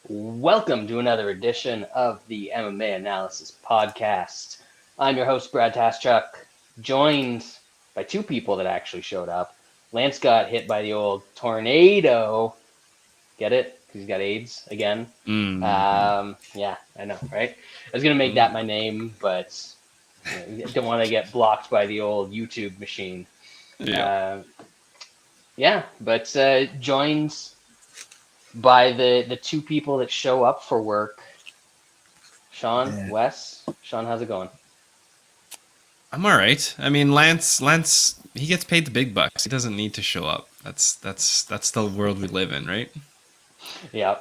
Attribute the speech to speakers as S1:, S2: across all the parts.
S1: Welcome to another edition of the mma-analysis podcast. I'm your host, Brad Taschuk, joined by two people that actually showed up. Lance got hit by the old tornado. Get it? Because he's got AIDS again. Yeah, I know, right? I was going to make that my name, but don't want to get blocked by the old YouTube machine.
S2: Yeah.
S1: But joined by the two people that show up for work. Sean, Wes. Sean, how's it going?
S2: I'm all right. I mean, Lance, he gets paid the big bucks. He doesn't need to show up. That's the world we live in, right?
S1: Yeah.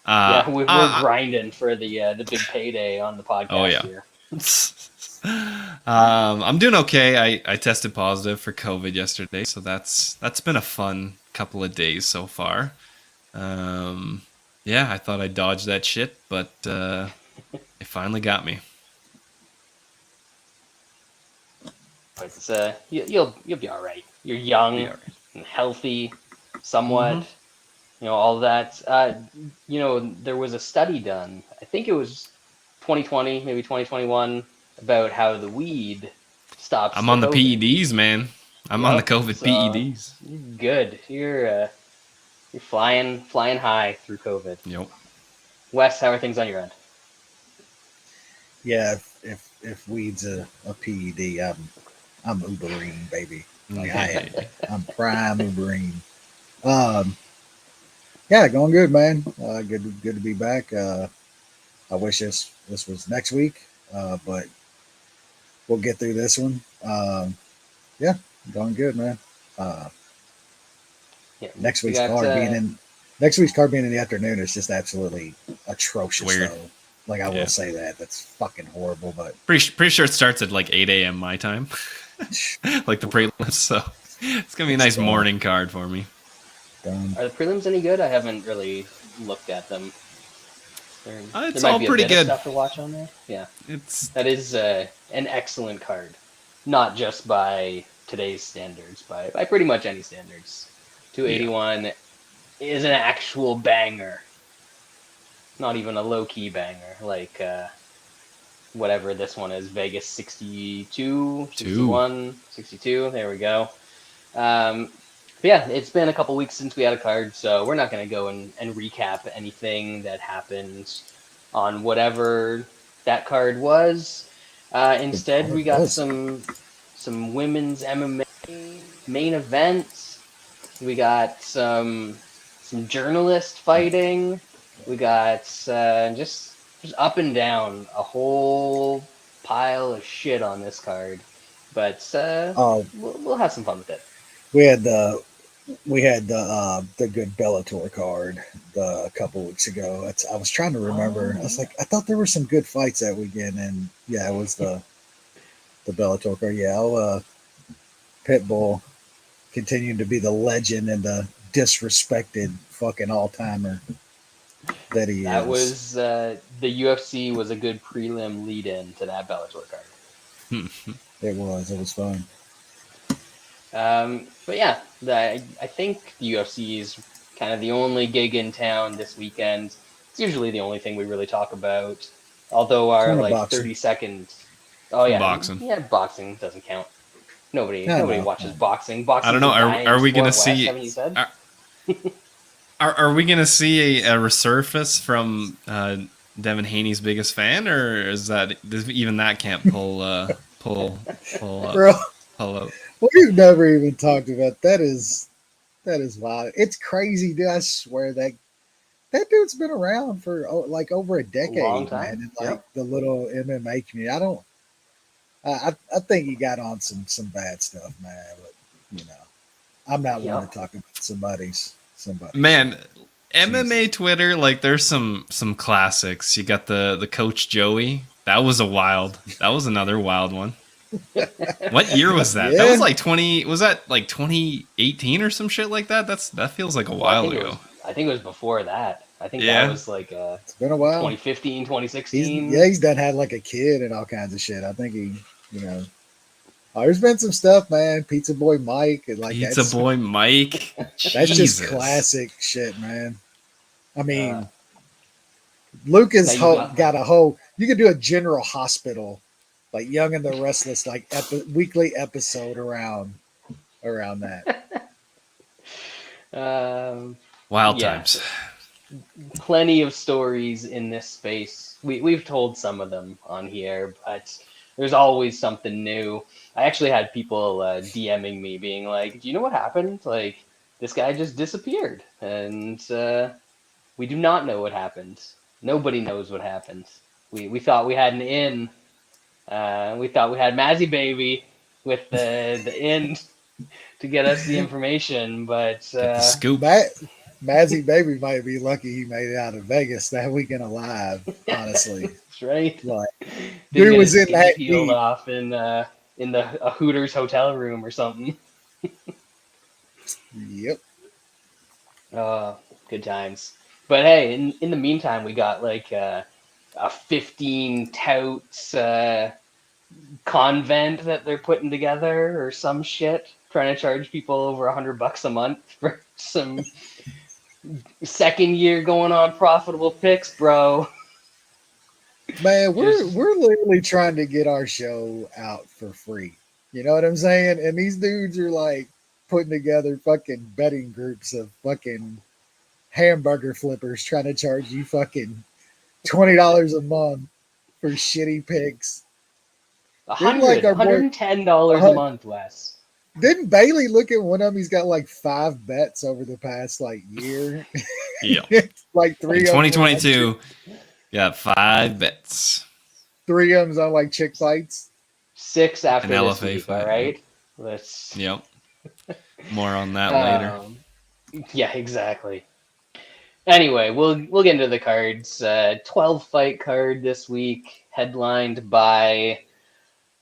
S1: We're grinding for the big payday on the podcast here.
S2: I'm doing okay. I tested positive for COVID yesterday, so that's been a fun couple of days so far. I thought I dodged that shit, but it finally got me.
S1: But you'll be all right. You're young and healthy, somewhat.
S2: Mm-hmm.
S1: You know, all that. There was a study done. I think it was 2020, maybe 2021, about how the weed stops.
S2: I'm on the PEDs, man. I'm on the COVID PEDs.
S1: Good. You're flying high through COVID.
S2: Yep.
S1: Wes, how are things on your end?
S3: Yeah, if weed's a PED, I'm Uberine, baby. Like I'm prime Uberine. Going good, man. Good to be back. I wish this was next week, but we'll get through this one. Going good, man. Next week's card being in the afternoon is just absolutely atrocious.
S2: Weird.
S3: Though. Like I will say that's fucking horrible. But
S2: pretty sure it starts at like 8 a.m. my time, like the prelims. So it's gonna be a nice morning card for me.
S1: Are the prelims any good? I haven't really looked at them.
S2: It's all pretty good
S1: stuff to watch on there. Yeah, that is an excellent card, not just by today's standards, by pretty much any standards. 281 is an actual banger. Not even a low-key banger, like whatever this one is, Vegas 62, 61, 62, there we go. It's been a couple weeks since we had a card, so we're not going to go and recap anything that happened on whatever that card was. Instead, we got some women's MMA main events. We got some journalist fighting. We got just up and down a whole pile of shit on this card, but we'll have some fun with it.
S3: We had the good Bellator card a couple weeks ago. I was trying to remember. I was like, I thought there were some good fights that weekend, and it was the Bellator card. Pitbull continuing to be the legend and the disrespected fucking all-timer that he is.
S1: That was the UFC was a good prelim lead-in to that Bellator card.
S3: It was fun.
S1: I think the UFC is kind of the only gig in town this weekend. It's usually the only thing we really talk about. Although our 30 seconds. Oh yeah,
S2: boxing.
S1: Yeah, boxing doesn't count. Nobody watches boxing.
S2: I don't know. Are we going to see? Are we going to see a resurface from Devin Haney's biggest fan, or is that even that can't pull up?
S3: Bro, pull up. We've never even talked about that. Is wild. It's crazy, dude. I swear that dude's been around for like over a decade,
S1: long time.
S3: Man. And the little MMA community. I think he got on some bad stuff, man. But I'm not one to talk about somebody's.
S2: Man, MMA Twitter, like there's some classics. You got the Coach Joey. That was another wild one. What year was that? That was like 2018 or some shit like that? That feels like a while ago.
S1: I think it was before that. I think that was like
S3: it's been a while.
S1: 2015, 2016.
S3: He's done had like a kid and all kinds of shit. I think he, there's been some stuff, man. Pizza Boy Mike.
S2: Mike.
S3: That's just classic shit, man. I mean, Lucas
S1: Now you
S3: got a whole. You could do a general hospital, like Young and the Restless, like weekly episode around that.
S2: Wild
S1: Yeah,
S2: times.
S1: plenty of stories in this space. We've told some of them on here, but there's always something new. I actually had people DMing me being like, "Do you know what happened? Like, this guy just disappeared, and we do not know what happened. Nobody knows what happened. We thought we had an in. We thought we had Mazzy Baby with the in to get us the information, but
S2: Get the scoop.
S3: Mazzy Baby might be lucky he made it out of Vegas that weekend alive. Honestly,
S1: that's right.
S3: like
S1: Didn't
S3: dude
S1: get
S3: was
S1: his
S3: in
S1: skin
S3: that
S1: peeled
S3: deep.
S1: off in a Hooters hotel room or something.
S3: Yep.
S1: Good times. But hey, in the meantime, we got like a 15 touts convent that they're putting together or some shit, trying to charge people over $100 a month for some second year going on profitable picks, bro.
S3: Man, we're
S1: Just
S3: literally trying to get our show out for free. You know what I'm saying? And these dudes are like putting together fucking betting groups of fucking hamburger flippers trying to charge you fucking $20 a month for shitty picks. Didn't like our boy
S1: $110 a month, Wes.
S3: didn't Bailey look at one of them? He's got like 5 bets over the past like year.
S2: Yeah.
S3: Like 3
S2: In
S3: of them
S2: 2022, got 5 bets.
S3: 3 of them's on like chick fights.
S1: 6 after
S2: An
S1: this
S2: LFA
S1: week,
S2: fight,
S1: all right? Let's.
S2: Yep. More on that later.
S1: Yeah, exactly. Anyway, we'll get into the cards. 12 fight card this week, headlined by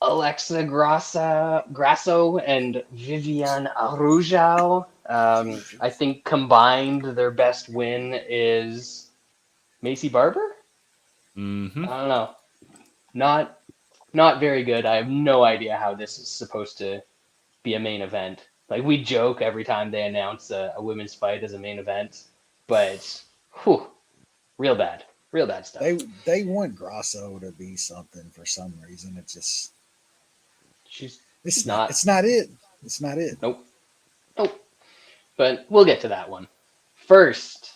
S1: Alexa Grasso and Vivian Araujo. I think combined, their best win is Macy Barber.
S2: Mm-hmm.
S1: I don't know. Not very good. I have no idea how this is supposed to be a main event. Like, we joke every time they announce a women's fight as a main event, but whew, real bad stuff.
S3: They want Grasso to be something for some reason. It's not it. It's not it.
S1: Nope. But we'll get to that one. First,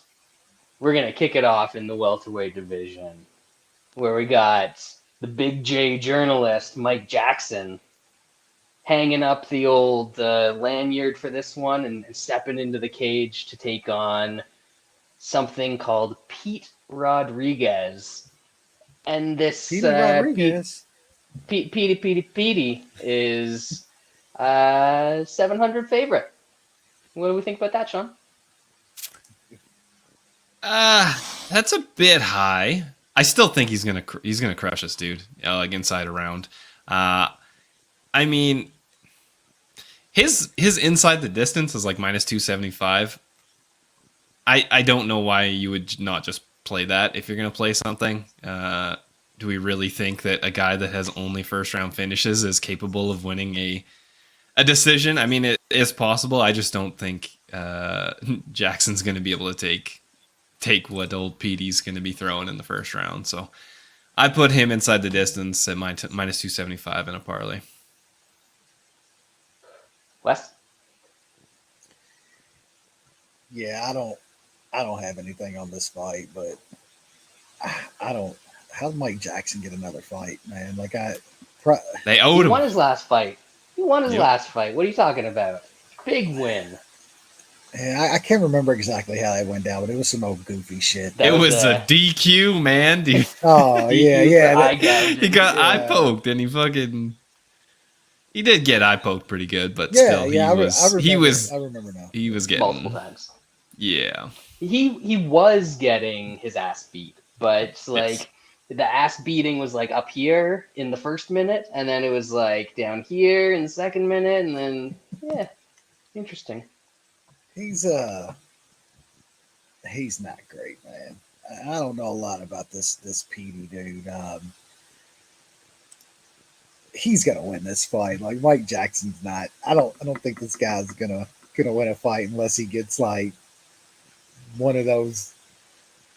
S1: we're gonna kick it off in the welterweight division, where we got the Big J journalist Mike Jackson hanging up the old lanyard for this one and stepping into the cage to take on something called Pete Rodríguez. And this
S3: Peter Rodríguez.
S1: Petey is 700 favorite. What do we think about that, Sean?
S2: That's a bit high. I still think he's gonna crush this dude, like inside around. I mean, his inside the distance is like -275. I don't know why you would not just play that if you're gonna play something. Do we really think that a guy that has only first round finishes is capable of winning a decision? I mean, it is possible. I just don't think Jackson's going to be able to take what old Petey's going to be throwing in the first round. So I put him inside the distance at -275 in a parlay.
S1: Wes?
S3: Yeah, I don't have anything on this fight, but I don't. How did Mike Jackson get another fight, man? Like
S2: they owed him.
S1: He won his last fight. What are you talking about? Big win.
S3: Yeah, I can't remember exactly how that went down, but it was some old goofy shit.
S2: It was a DQ, man. Dude.
S3: Oh yeah.
S2: He got eye poked, and he did get eye poked pretty good, but still,
S3: I remember now.
S2: He was getting
S1: multiple times.
S2: Yeah.
S1: He was getting his ass beat, but like the ass beating was like up here in the first minute, and then it was like down here in the second minute, and then interesting.
S3: He's not great, man. I don't know a lot about this Petey dude. He's gonna win this fight. Like Mike Jackson's not. I don't think this guy's gonna win a fight unless he gets like one of those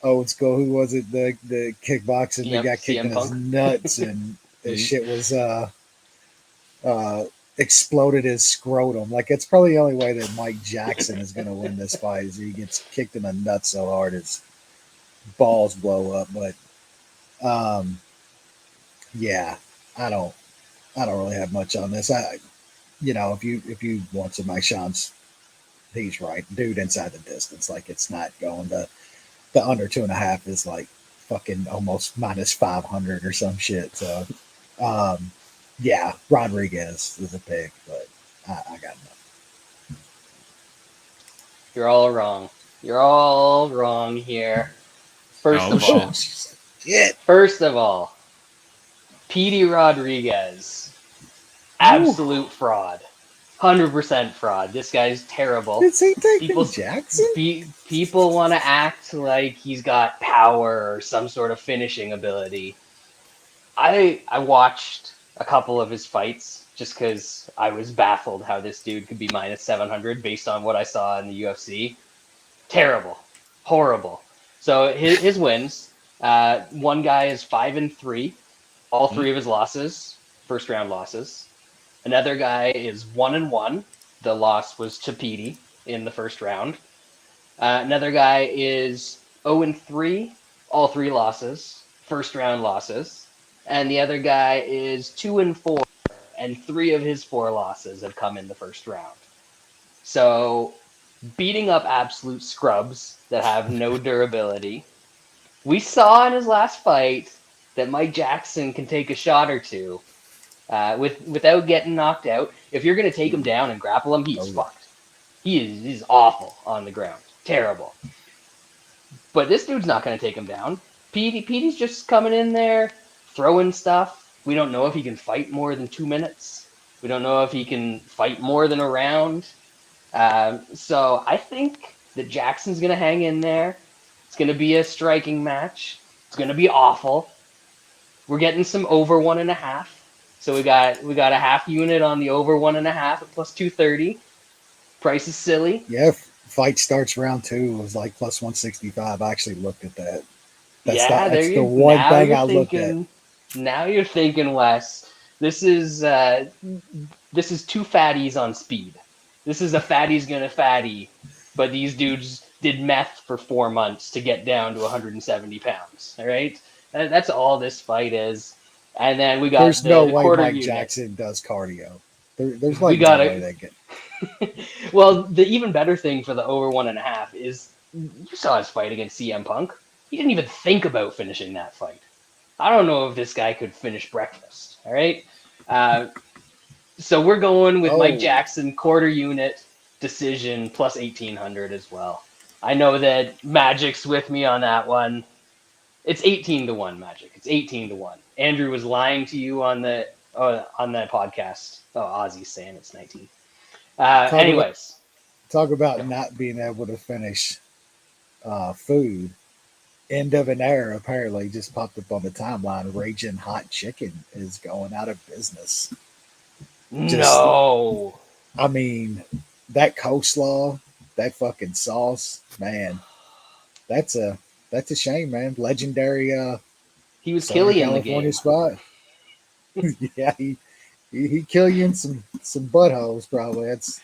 S3: old school. Who was it? The kickboxing that got kicked
S1: CM
S3: in his
S1: Punk.
S3: nuts, and this shit was exploded his scrotum. Like, it's probably the only way that Mike Jackson is going to win this fight is he gets kicked in the nuts so hard his balls blow up. But yeah, I don't really have much on this. If you want some Mike Sean's, he's right, dude. Inside the distance, like, it's not going to the under 2.5 is like fucking almost minus 500 or some shit. So yeah, Rodríguez is a pick, but I got nothing.
S1: You're all wrong. You're all wrong here. First of all, First of all, Petey Rodríguez, absolute fraud. 100% fraud. This guy's terrible.
S3: Is he taking Jackson?
S1: People want to act like he's got power or some sort of finishing ability. I watched a couple of his fights just because I was baffled how this dude could be minus 700 based on what I saw in the UFC. Terrible. Horrible. So his wins, one guy is 5-3. All three of his losses, first round losses. Another guy is 1-1. The loss was to Petey in the first round. Another guy is 0-3. All three losses, first round losses. And the other guy is 2-4, and 3 of his 4 losses have come in the first round. So, beating up absolute scrubs that have no durability. We saw in his last fight that Mike Jackson can take a shot or two without getting knocked out. If you're going to take him down and grapple him, he's fucked. He's awful on the ground. Terrible. But this dude's not going to take him down. Petey's just coming in there, throwing stuff. We don't know if he can fight more than 2 minutes. We don't know if he can fight more than a round. So I think that Jackson's going to hang in there. It's going to be a striking match. It's going to be awful. We're getting some over 1.5. So we got a half unit on the over 1.5 at plus 230. Price is silly.
S3: Yeah, fight starts round 2. It was like plus 165. I actually looked at that. That's the one thing I looked at.
S1: Now you're thinking, Wes. This is 2 fatties on speed. This is a fatty's gonna fatty, but these dudes did meth for 4 months to get down to 170 pounds. All right, that's all this fight is. And then we got
S3: there's no way Mike
S1: unit.
S3: Jackson does cardio. There's like no way they get.
S1: Well, the even better thing for the over 1.5 is you saw his fight against CM Punk. He didn't even think about finishing that fight. I don't know if this guy could finish breakfast. All right. So we're going with Mike Jackson, quarter unit, decision, plus 1,800 as well. I know that Magic's with me on that one. It's 18-1, Magic. It's 18-1. Andrew was lying to you on the podcast. Oh, Ozzy's saying it's 19. Anyways.
S3: Talk about not being able to finish food. End of an era apparently just popped up on the timeline. Raging Hot Chicken is going out of business.
S1: No.
S3: I mean, that coleslaw, that fucking sauce, man. That's a shame, man. Legendary
S1: he was killing in the
S3: California
S1: game.
S3: Spot. Yeah, he kill you in some buttholes probably. That's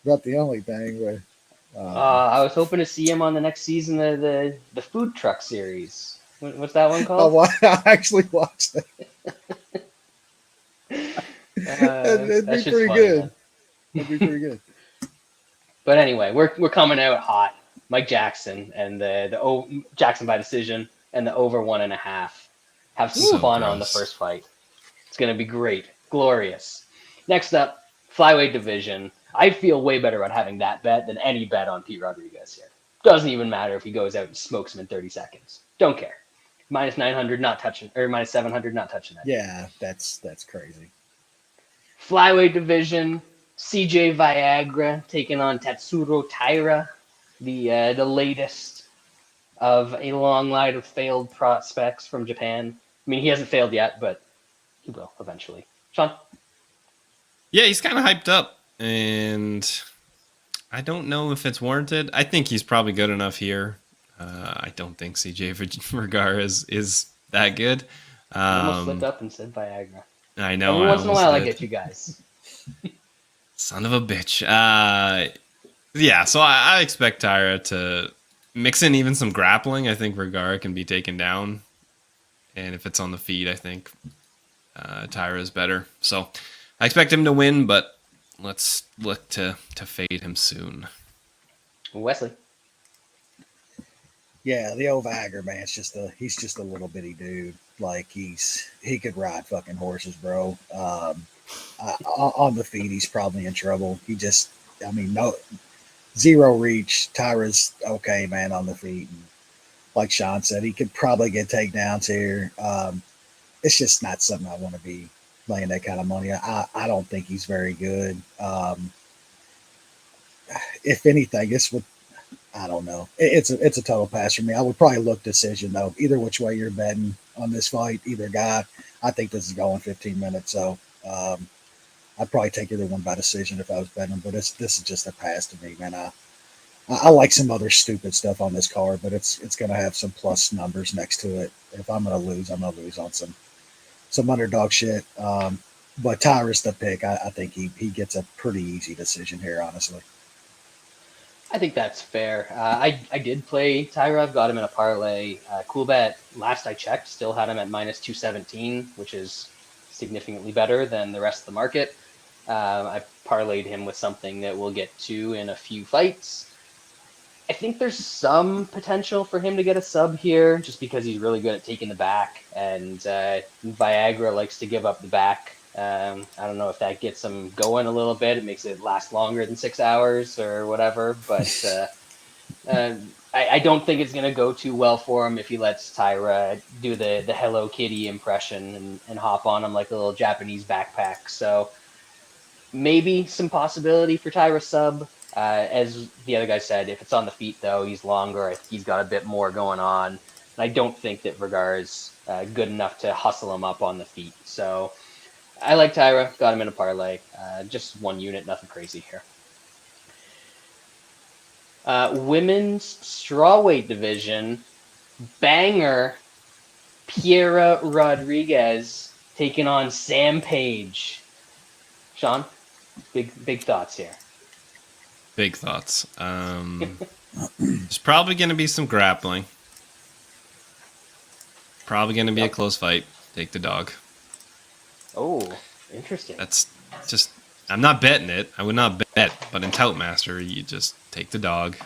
S3: about the only thing. But
S1: I was hoping to see him on the next season of the food truck series. What's that one called?
S3: I actually watched that. That'd be pretty good. That'd be pretty good.
S1: But anyway, we're coming out hot. Mike Jackson and the Jackson by decision and the over 1.5. Have some fun on the first fight. It's gonna be great, glorious. Next up, flyweight division. I feel way better about having that bet than any bet on Pete Rodríguez here. Doesn't even matter if he goes out and smokes him in 30 seconds. Don't care. Minus 900, not touching, or minus 700, not touching that.
S3: Yeah, that's crazy.
S1: Flyweight division, CJ Viagra taking on Tatsuro Taira, the latest of a long line of failed prospects from Japan. I mean, he hasn't failed yet, but he will eventually. Sean?
S2: Yeah, he's kind of hyped up, and I don't know if it's warranted. I think he's probably good enough here. I don't think CJ Vergara is that good.
S1: I almost slipped up and said Viagra.
S2: I know.
S1: Every once in a while, I get you guys.
S2: Son of a bitch. Yeah, so I expect Taira to mix in even some grappling. I think Vergara can be taken down. And if it's on the feet, I think Taira is better. So I expect him to win, but let's look to fade him soon.
S1: Wesley.
S3: Yeah, the old Viagra man. He's just a little bitty dude. Like he could ride fucking horses, bro. On the feet, he's probably in trouble. No zero reach. Taira's okay, man, on the feet. And like Sean said, he could probably get takedowns here. It's just not something I want to be laying that kind of money. I don't think he's very good. If anything, I don't know. It's a total pass for me. I would probably look decision though. Either which way you're betting on this fight, either guy. I think this is going 15 minutes. So I'd probably take either one by decision if I was betting. But this is just a pass to me, man. I like some other stupid stuff on this card, but it's going to have some plus numbers next to it. If I'm going to lose, I'm going to lose on some underdog shit. But Taira's the pick. I think he gets a pretty easy decision here, honestly.
S1: I think that's fair. I did play Taira. I've got him in a parlay. Cool bet. Last I checked, still had him at minus 217, which is significantly better than the rest of the market. I parlayed him with something that we'll get to in a few fights. I think there's some potential for him to get a sub here, just because he's really good at taking the back, and Viagra likes to give up the back. I don't know if that gets him going a little bit. It makes it last longer than 6 hours or whatever. But I don't think it's going to go too well for him if he lets Taira do the Hello Kitty impression and hop on him like a little Japanese backpack. So maybe some possibility for Taira sub. As the other guy said, if it's on the feet, though, he's longer. I think he's got a bit more going on. And I don't think that Vergara is good enough to hustle him up on the feet. So I like Taira, got him in a parlay. Just one unit, nothing crazy here. Women's strawweight division, banger, Piera Rodríguez taking on Sam Page. Sean, big thoughts here.
S2: Big thoughts. There's probably going to be some grappling. Probably going to be a close fight. Take the dog.
S1: Oh, interesting.
S2: That's just, I'm not betting it. I would not bet, but in Toutmaster, you just take the dog.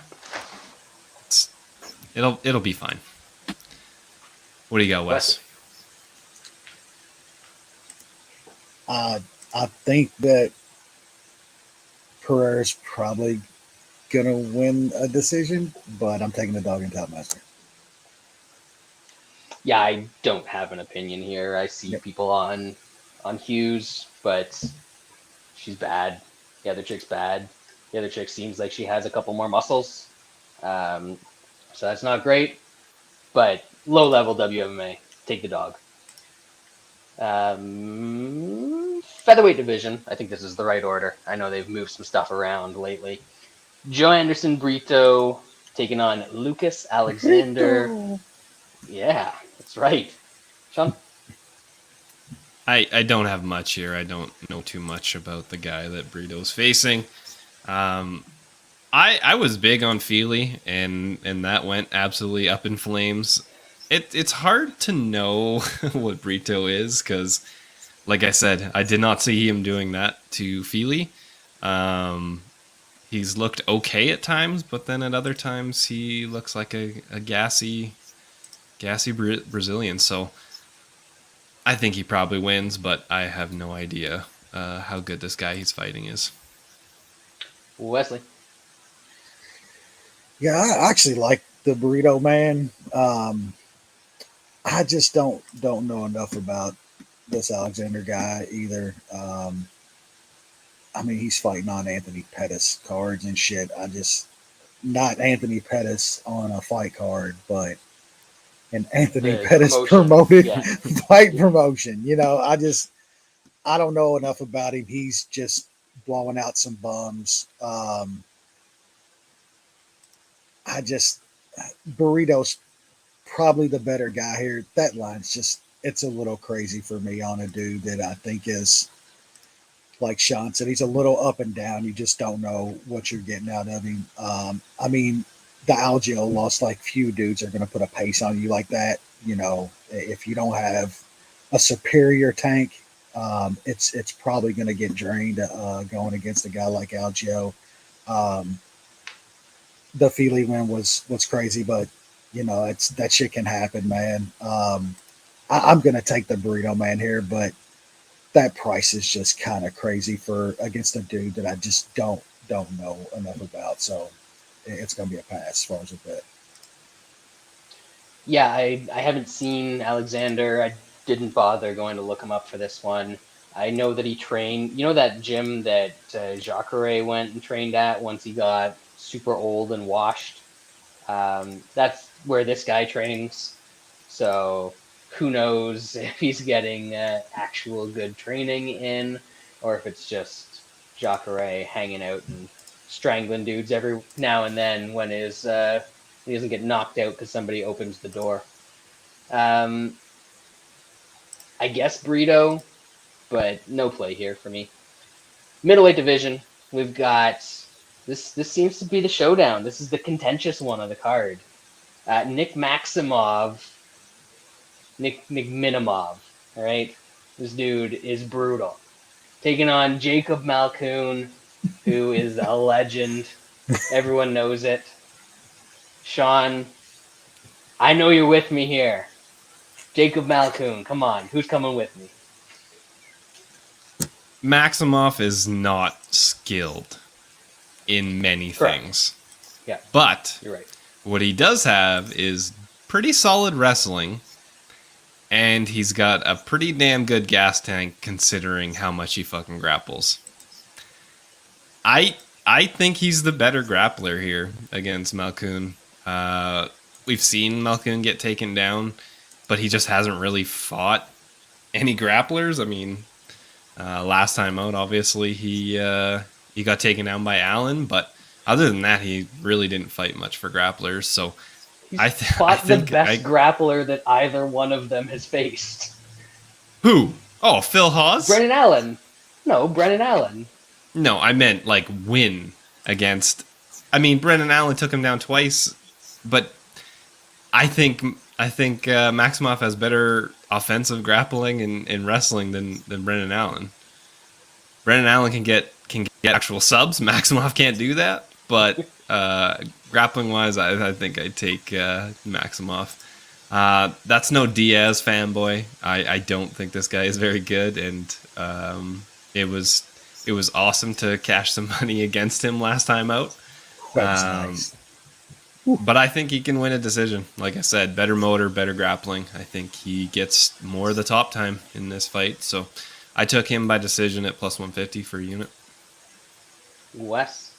S2: It'll be fine. What do you got, Wes?
S3: I think that Pereira's probably gonna win a decision, but I'm taking the dog in Toutmaster.
S1: Yeah, I don't have an opinion here. I see people on Hughes, but she's bad. The other chick's bad. The other chick seems like she has a couple more muscles. So that's not great. But low-level WMA, take the dog. Featherweight division, I think this is the right order. I know they've moved some stuff around lately. Joe Anderson Brito taking on Lucas Alexander. Brito. Yeah, that's right. Sean?
S2: I don't have much here. I don't know too much about the guy that Brito's facing. I was big on Feely, and that went absolutely up in flames. It's hard to know what Brito is, because, like I said, I did not see him doing that to Feely. He's looked okay at times, but then at other times he looks like a gassy Brazilian. So I think he probably wins, but I have no idea how good this guy he's fighting is.
S1: Wesley?
S3: Yeah, I actually like the Burrito man. I just don't know enough about this Alexander guy either. I mean, he's fighting on Anthony Pettis cards and shit. Not Anthony Pettis on a fight card, but an Anthony Pettis promoted fight promotion. You know, I don't know enough about him. He's just blowing out some bums. Burrito's probably the better guy here. That line's just, it's a little crazy for me on a dude that I think is, like Sean said, he's a little up and down. You just don't know what you're getting out of him. I mean, the Algio lost, like, few dudes are going to put a pace on you like that. You know, if you don't have a superior tank, it's probably going to get drained going against a guy like Algio. The Feely win was crazy, but you know, it's that shit can happen, man. I'm going to take the Burrito man here, but that price is just kind of crazy for against a dude that I just don't know enough about. So it's going to be a pass as far as a bet.
S1: Yeah, I haven't seen Alexander. I didn't bother going to look him up for this one. I know that he trained, you know, that gym that Jacare went and trained at once he got super old and washed. That's where this guy trains. So who knows if he's getting actual good training in, or if it's just Jacare hanging out and strangling dudes every now and then when he doesn't get knocked out because somebody opens the door. I guess Brito, but no play here for me. Middleweight division, we've got this seems to be the showdown. This is the contentious one of the card. Nick Maximov, Nick Minimov, all right? This dude is brutal. Taking on Jacob Malkoun, who is a legend. Everyone knows it. Sean, I know you're with me here. Jacob Malkoun, come on. Who's coming with me?
S2: Maximov is not skilled in many things.
S1: Yeah,
S2: but
S1: you're right.
S2: What he does have is pretty solid wrestling, and he's got a pretty damn good gas tank considering how much he fucking grapples. I think he's the better grappler here against Malkoun. We've seen Malkoun get taken down, but he just hasn't really fought any grapplers. I mean, last time out, obviously, he got taken down by Allen, but other than that, he really didn't fight much for grapplers. So I
S1: think the best grappler that either one of them has faced.
S2: Who? Oh, Phil Hawes?
S1: Brennan Allen. No, Brennan Allen.
S2: No, I meant like win against. I mean, Brennan Allen took him down twice, but I think Maximov has better offensive grappling and wrestling than Brennan Allen. Brennan Allen can get actual subs. Maximov can't do that, but grappling wise, I think I'd take Maximov. That's no Diaz fanboy. I don't think this guy is very good, and it was awesome to cash some money against him last time out.
S3: That's nice.
S2: But I think he can win a decision. Like I said, better motor, better grappling. I think he gets more of the top time in this fight. So I took him by decision at plus 150 for a unit.
S1: Wes?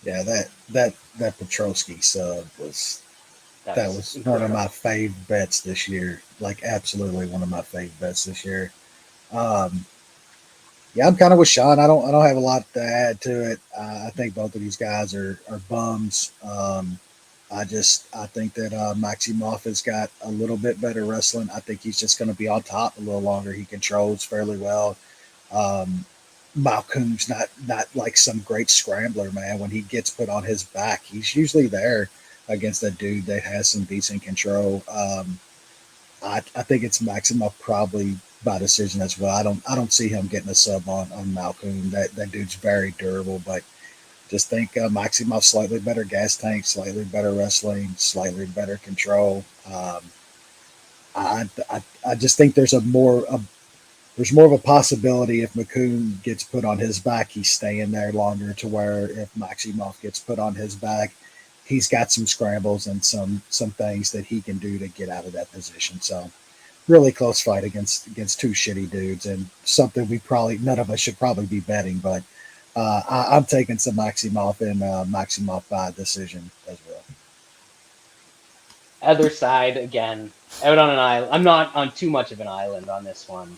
S3: Yeah, that Petrosky sub was one of my fave bets this year. Like, absolutely one of my fave bets this year. Yeah, I'm kind of with Sean. I don't have a lot to add to it. I think both of these guys are bums. I think that Maximov has got a little bit better wrestling. I think he's just going to be on top a little longer. He controls fairly well. Malkoun's not like some great scrambler, man. When he gets put on his back, he's usually there against a dude that has some decent control. I think it's Maximov probably by decision as well. I don't see him getting a sub on Malkoun. That dude's very durable, but just think Maximov slightly better gas tank, slightly better wrestling, slightly better control. I just think there's more of a possibility if Malkoun gets put on his back, he's staying there longer, to where if Maximov gets put on his back, he's got some scrambles and some things that he can do to get out of that position. So really close fight against two shitty dudes, and something none of us should probably be betting, but I'm taking some Maximov and Maximov by decision as well.
S1: Other side, again, out on an island. I'm not on too much of an island on this one.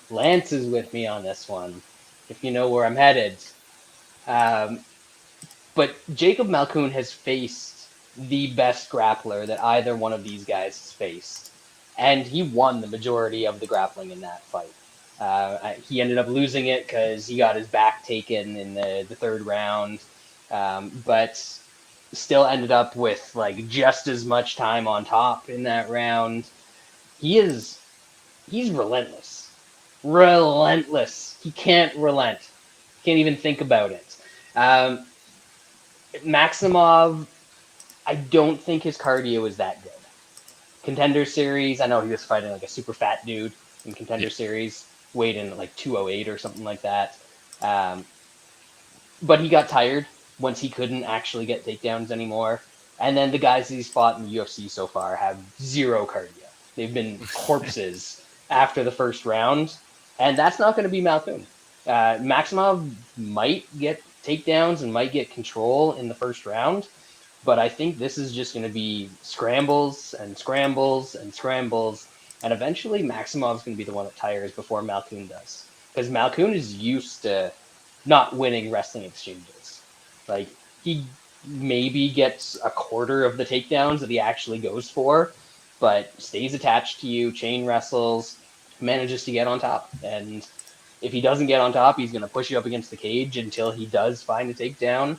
S1: Lance is with me on this one, if you know where I'm headed. But Jacob Malkoun has faced the best grappler that either one of these guys has faced. And he won the majority of the grappling in that fight. He ended up losing it because he got his back taken in the third round, but still ended up with like just as much time on top in that round. He's relentless, relentless. He can't relent. Can't even think about it. Maximov, I don't think his cardio is that good. Contender Series, I know he was fighting like a super fat dude in Contender Series, weighed in like 208 or something like that. But he got tired once he couldn't actually get takedowns anymore. And then the guys he's fought in the UFC so far have zero cardio. They've been corpses after the first round, and that's not going to be Malkoun. Maximov might get takedowns and might get control in the first round, but I think this is just going to be scrambles and scrambles and scrambles, and eventually Maximov's going to be the one that tires before Malkoun does. Because Malkoun is used to not winning wrestling exchanges. Like, he maybe gets a quarter of the takedowns that he actually goes for, but stays attached to you, chain wrestles, manages to get on top. And if he doesn't get on top, he's going to push you up against the cage until he does find a takedown.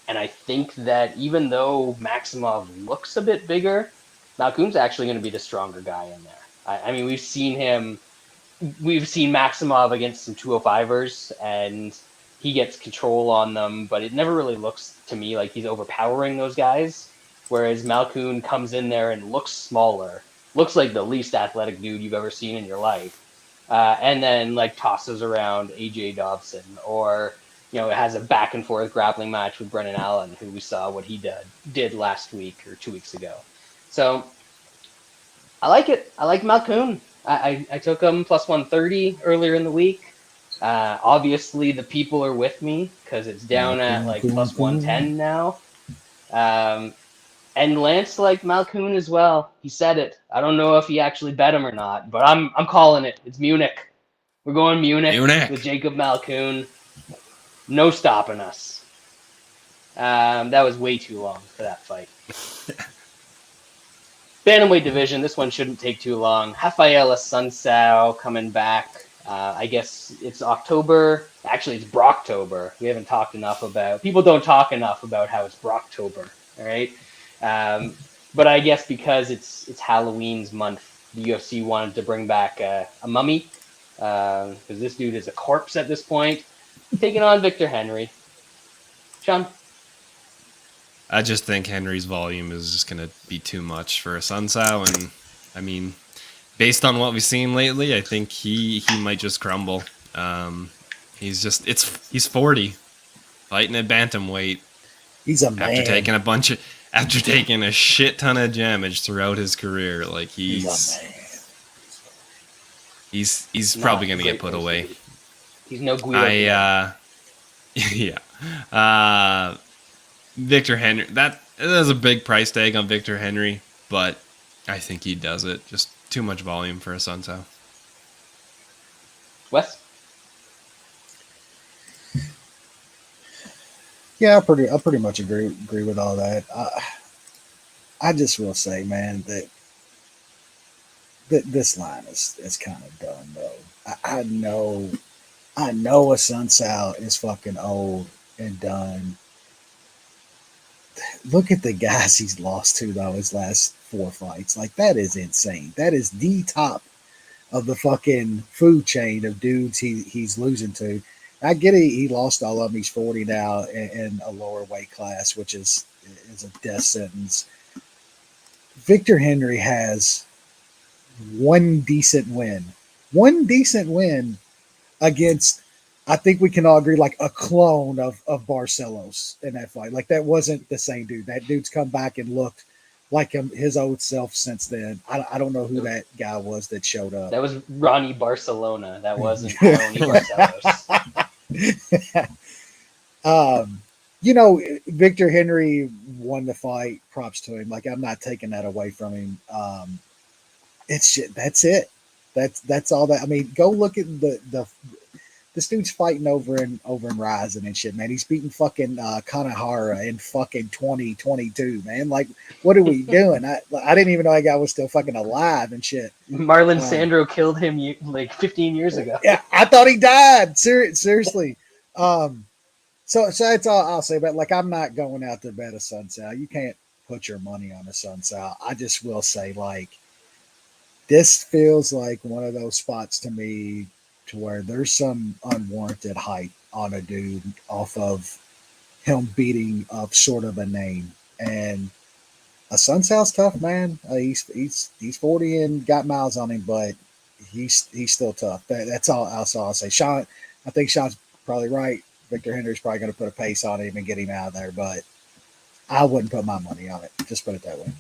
S1: And I think that even though Maximov looks a bit bigger, Malkoun's actually going to be the stronger guy in there. I mean, we've seen Maximov against some 205ers, and he gets control on them, but it never really looks to me like he's overpowering those guys. Whereas Malkoun comes in there and looks smaller, looks like the least athletic dude you've ever seen in your life, and then like tosses around AJ Dobson, or has a back and forth grappling match with Brennan Allen, who we saw what he did last week or 2 weeks ago. So I like it. I like Malkoun. I took him plus 130 earlier in the week. Obviously, the people are with me because it's down at like plus 110 now. And Lance liked Malkoun as well. He said it. I don't know if he actually bet him or not, but I'm calling it. It's Munich. We're going Munich with Jacob Malkoun. No stopping us. That was way too long for that fight. Bantamweight division, this one shouldn't take too long. Rafael Assunção coming back. I guess it's October. Actually, it's Brocktober. We haven't talked enough about... People don't talk enough about how it's Brocktober, all right? But I guess because it's Halloween's month, the UFC wanted to bring back a mummy, because this dude is a corpse at this point, taking on Victor Henry. Sean?
S2: I just think Henry's volume is just going to be too much for Assunção, and I mean, based on what we've seen lately, I think he might just crumble. He's 40, fighting at bantamweight.
S3: He's a man.
S2: After taking a shit ton of damage throughout his career, like he's probably going to get put away.
S1: He's no Guido.
S2: Yeah. Victor Henry, that is a big price tag on Victor Henry, but I think he does it. Just too much volume for Assunção.
S1: Wes?
S3: Yeah, I pretty much agree with all that. I just will say, man, that this line is kind of done though. I know Assunção is fucking old and done. Look at the guys he's lost to though his last 4 fights. Like, that is insane. That is the top of the fucking food chain of dudes he's losing to. I get it. He lost all of them. He's 40 now in a lower weight class, which is a death sentence. Victor Henry has one decent win against, I think we can all agree, like a clone of Barcelos in that fight. Like, that wasn't the same dude. That dude's come back and looked like his old self since then. I don't know who that guy was that showed up.
S1: That was Ronnie Barcelona. That wasn't Ronnie Barcelos.
S3: Victor Henry won the fight. Props to him. Like, I'm not taking that away from him. It's shit. That's it. That's all that. I mean, go look at the This dude's fighting over in Rising and shit, man. He's beating fucking Kanahara in fucking 2022, man. Like, what are we doing? I didn't even know that guy was still fucking alive and shit.
S1: Marlon Sandro killed him like 15 years ago.
S3: Yeah, I thought he died. Seriously. So that's all I'll say. But like, I'm not going out to bet a Assunção. You can't put your money on a Assunção. I just will say, like, this feels like one of those spots to me to where there's some unwarranted hype on a dude off of him beating up sort of a name. And Assunção's tough, man. He's 40 and got miles on him, but he's still tough. That's all I'll say. Sean, I think Sean's probably right. Victor Henry's probably going to put a pace on him and get him out of there, but I wouldn't put my money on it. Just put it that way.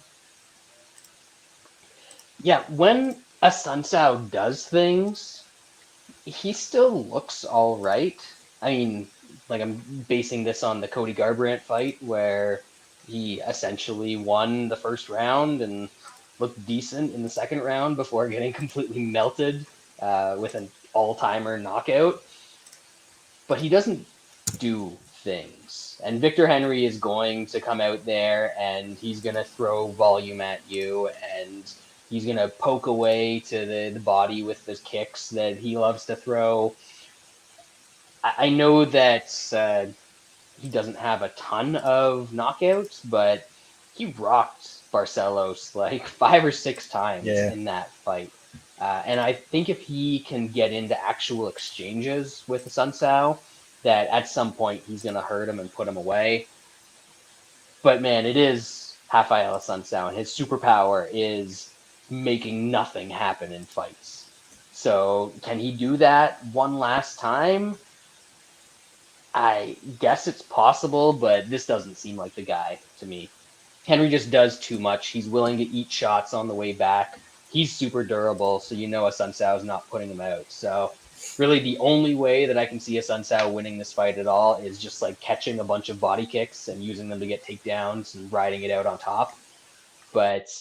S1: Yeah, when Assunção does things, he still looks all right. I mean, like, I'm basing this on the Cody Garbrandt fight where he essentially won the first round and looked decent in the second round before getting completely melted with an all-timer knockout. But he doesn't do things. And Victor Henry is going to come out there and he's going to throw volume at you and he's going to poke away to the body with the kicks that he loves to throw. I know that he doesn't have a ton of knockouts, but he rocked Barcelos like 5 or 6 times in that fight. And I think if he can get into actual exchanges with Assunção, that at some point he's going to hurt him and put him away. But man, it is Rafael Assunção, and his superpower is making nothing happen in fights. So can he do that one last time? I guess it's possible, but this doesn't seem like the guy to me. Henry just does too much. He's willing to eat shots on the way back. He's super durable, so you know Assunção is not putting him out. So really the only way that I can see Assunção winning this fight at all is just like catching a bunch of body kicks and using them to get takedowns and riding it out on top. But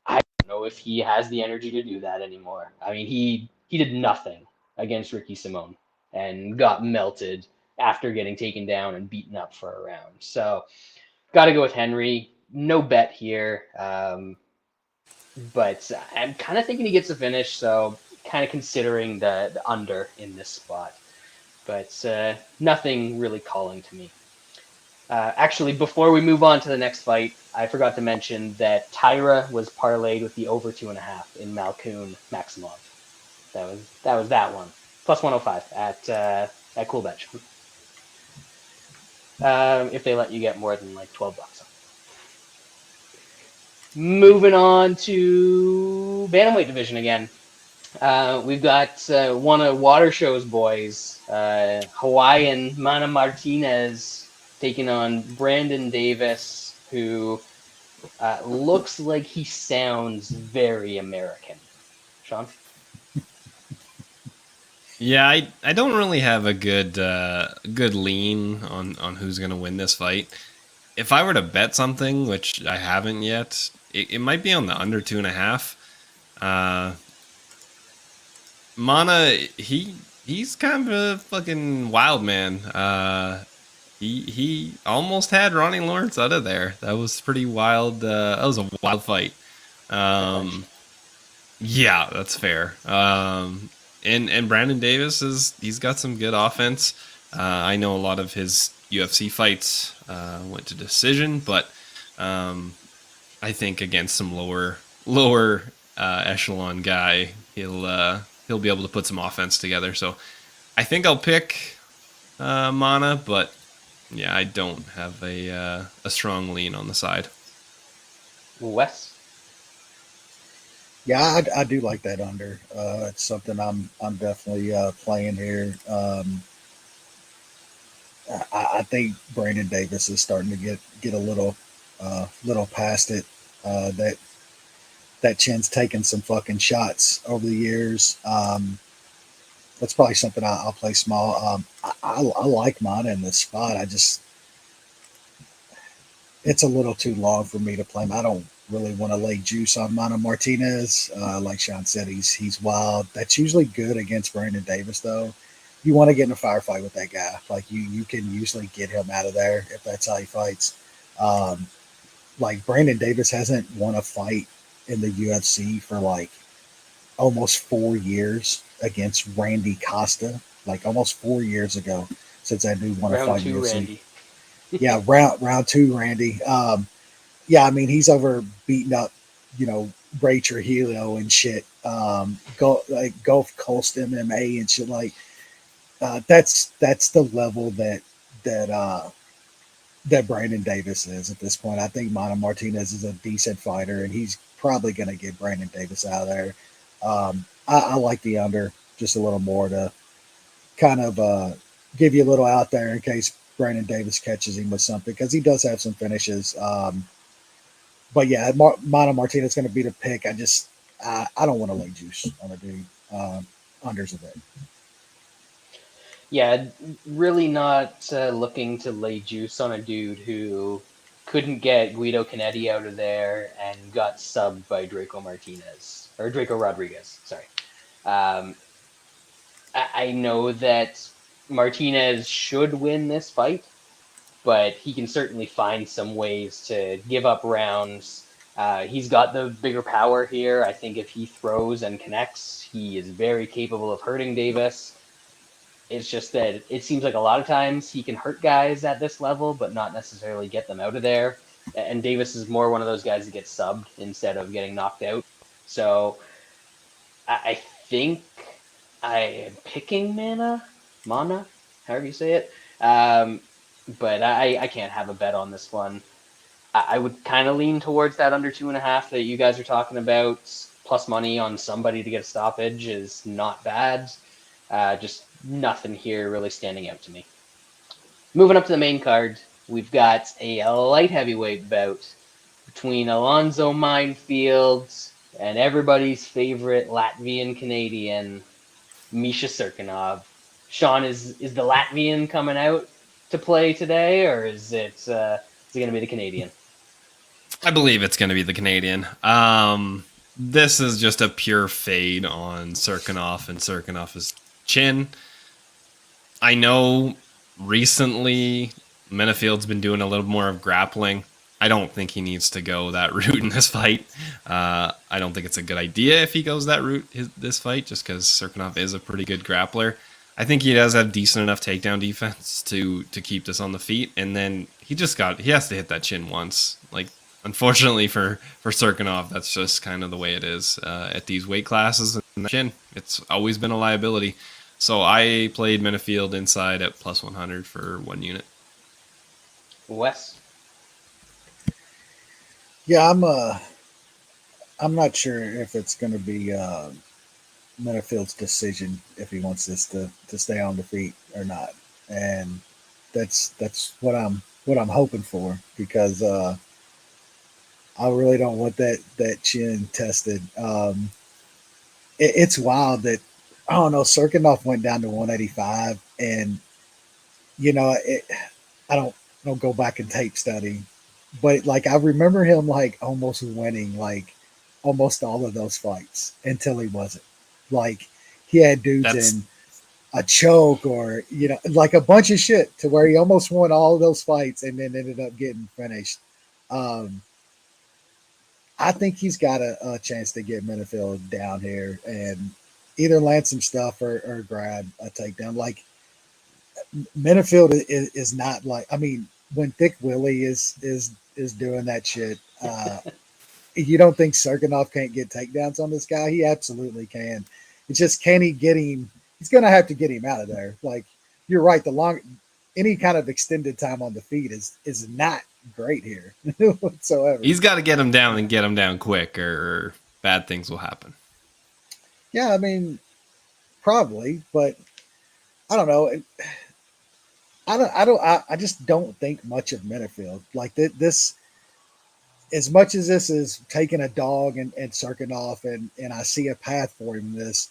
S1: I don't know if he has the energy to do that anymore. I mean, he did nothing against Ricky Simón and got melted after getting taken down and beaten up for a round. So got to go with Henry. No bet here. But I'm kind of thinking he gets a finish, so kind of considering the under in this spot. But nothing really calling to me. Actually, before we move on to the next fight, I forgot to mention that Taira was parlayed with the over 2.5 in Malkoun Maximov. That was that one. Plus 105 at Coolbet. If they let you get more than like $12. Moving on to bantamweight division again. We've got one of Water Show's boys, Hawaiian Mana Martinez, taking on Brandon Davis, who looks like he sounds very American. Sean?
S2: Yeah, I don't really have a good lean on who's going to win this fight. If I were to bet something, which I haven't yet, it might be on the under 2.5. Mana, he's kind of a fucking wild man. He almost had Ronnie Lawrence out of there. That was pretty wild. That was a wild fight. Yeah, that's fair. And Brandon Davis he's got some good offense. I know a lot of his UFC fights went to decision, but I think against some lower echelon guy, he'll be able to put some offense together. So I think I'll pick Mana, but yeah, I don't have a strong lean on the side.
S1: Wes?
S3: Yeah, I do like that under. It's something I'm definitely playing here. I think Brandon Davis is starting to get a little past it. That chin's taken some fucking shots over the years. That's probably something I'll play small. I like Mana in this spot. It's a little too long for me to play him. I don't really want to lay juice on Mana Martinez. Like Sean said, he's wild. That's usually good against Brandon Davis, though. you want to get in a firefight with that guy. Like you can usually get him out of there if that's how he fights. Like Brandon Davis hasn't won a fight in the UFC for like almost 4 years against Randy Costa, like almost 4 years ago since that dude won a
S1: Round
S3: fight in
S1: two,
S3: UFC.
S1: Randy.
S3: Yeah, round two, Randy. Yeah, I mean he's over beating up, Ray Trujillo and shit. Gulf Coast MMA and shit. Like that's the level that Brandon Davis is at this point. I think Martinez is a decent fighter, and he's probably going to get Brandon Davis out of there. I like the under just a little more to kind of give you a little out there in case Brandon Davis catches him with something, because he does have some finishes. But yeah, Martinez is going to be the pick. I don't want to lay juice on a dude. Unders a bit.
S1: Yeah, really not looking to lay juice on a dude who couldn't get Guido Canetti out of there and got subbed by Draco Rodriguez. Sorry. I know that Martinez should win this fight, but he can certainly find some ways to give up rounds. He's got the bigger power here. I think if he throws and connects, he is very capable of hurting Davis. It's just that it seems like a lot of times he can hurt guys at this level, but not necessarily get them out of there. And Davis is more one of those guys that gets subbed instead of getting knocked out. So I think I am picking Mana, however you say it. But I can't have a bet on this one. I would kind of lean towards that under 2.5 that you guys are talking about. Plus money on somebody to get a stoppage is not bad. Just nothing here really standing out to me. Moving up to the main card, we've got a light heavyweight bout between Alonzo Menifield and everybody's favorite Latvian Canadian, Misha Cirkunov. Sean, is the Latvian coming out to play today, or is it going to be the Canadian?
S2: I believe it's going to be the Canadian. This is just a pure fade on Cirkunov and Cirkunov's chin. I know recently Menifield's been doing a little more of grappling. I don't think he needs to go that route in this fight. I don't think it's a good idea if he goes that route this fight, just because Cirkunov is a pretty good grappler. I think he does have decent enough takedown defense to keep this on the feet, and then he has to hit that chin once. Like, unfortunately for Cirkunov, that's just kind of the way it is at these weight classes. And the chin, it's always been a liability. So I played Menifield inside at plus 100 for 1 unit.
S1: Wes?
S3: Yeah, I'm not sure if it's going to be Menifield's decision if he wants this to stay on the feet or not, and that's what I'm hoping for, because I really don't want that chin tested. It's wild that, I don't know, Cirkunov went down to 185, and I don't go back and tape study, but like I remember him like almost winning like almost all of those fights until he wasn't. Like he had dudes in a choke or like a bunch of shit to where he almost won all of those fights and then ended up getting finished. I think he's got a chance to get Menifield down here and either land some stuff or grab a takedown. Like Menifield is not like, I mean, when Thick Willie is doing that shit, you don't think Cirkunov can't get takedowns on this guy? He absolutely can. It's just, can he get him? He's going to have to get him out of there. Like, you're right. Any kind of extended time on the feet is not great here whatsoever.
S2: He's got to get him down and get him down quick, or bad things will happen.
S3: Yeah, I mean, probably, but I don't know. I just don't think much of Menifield. Like this, as much as this is taking a dog and Cirkunov, and I see a path for him in this,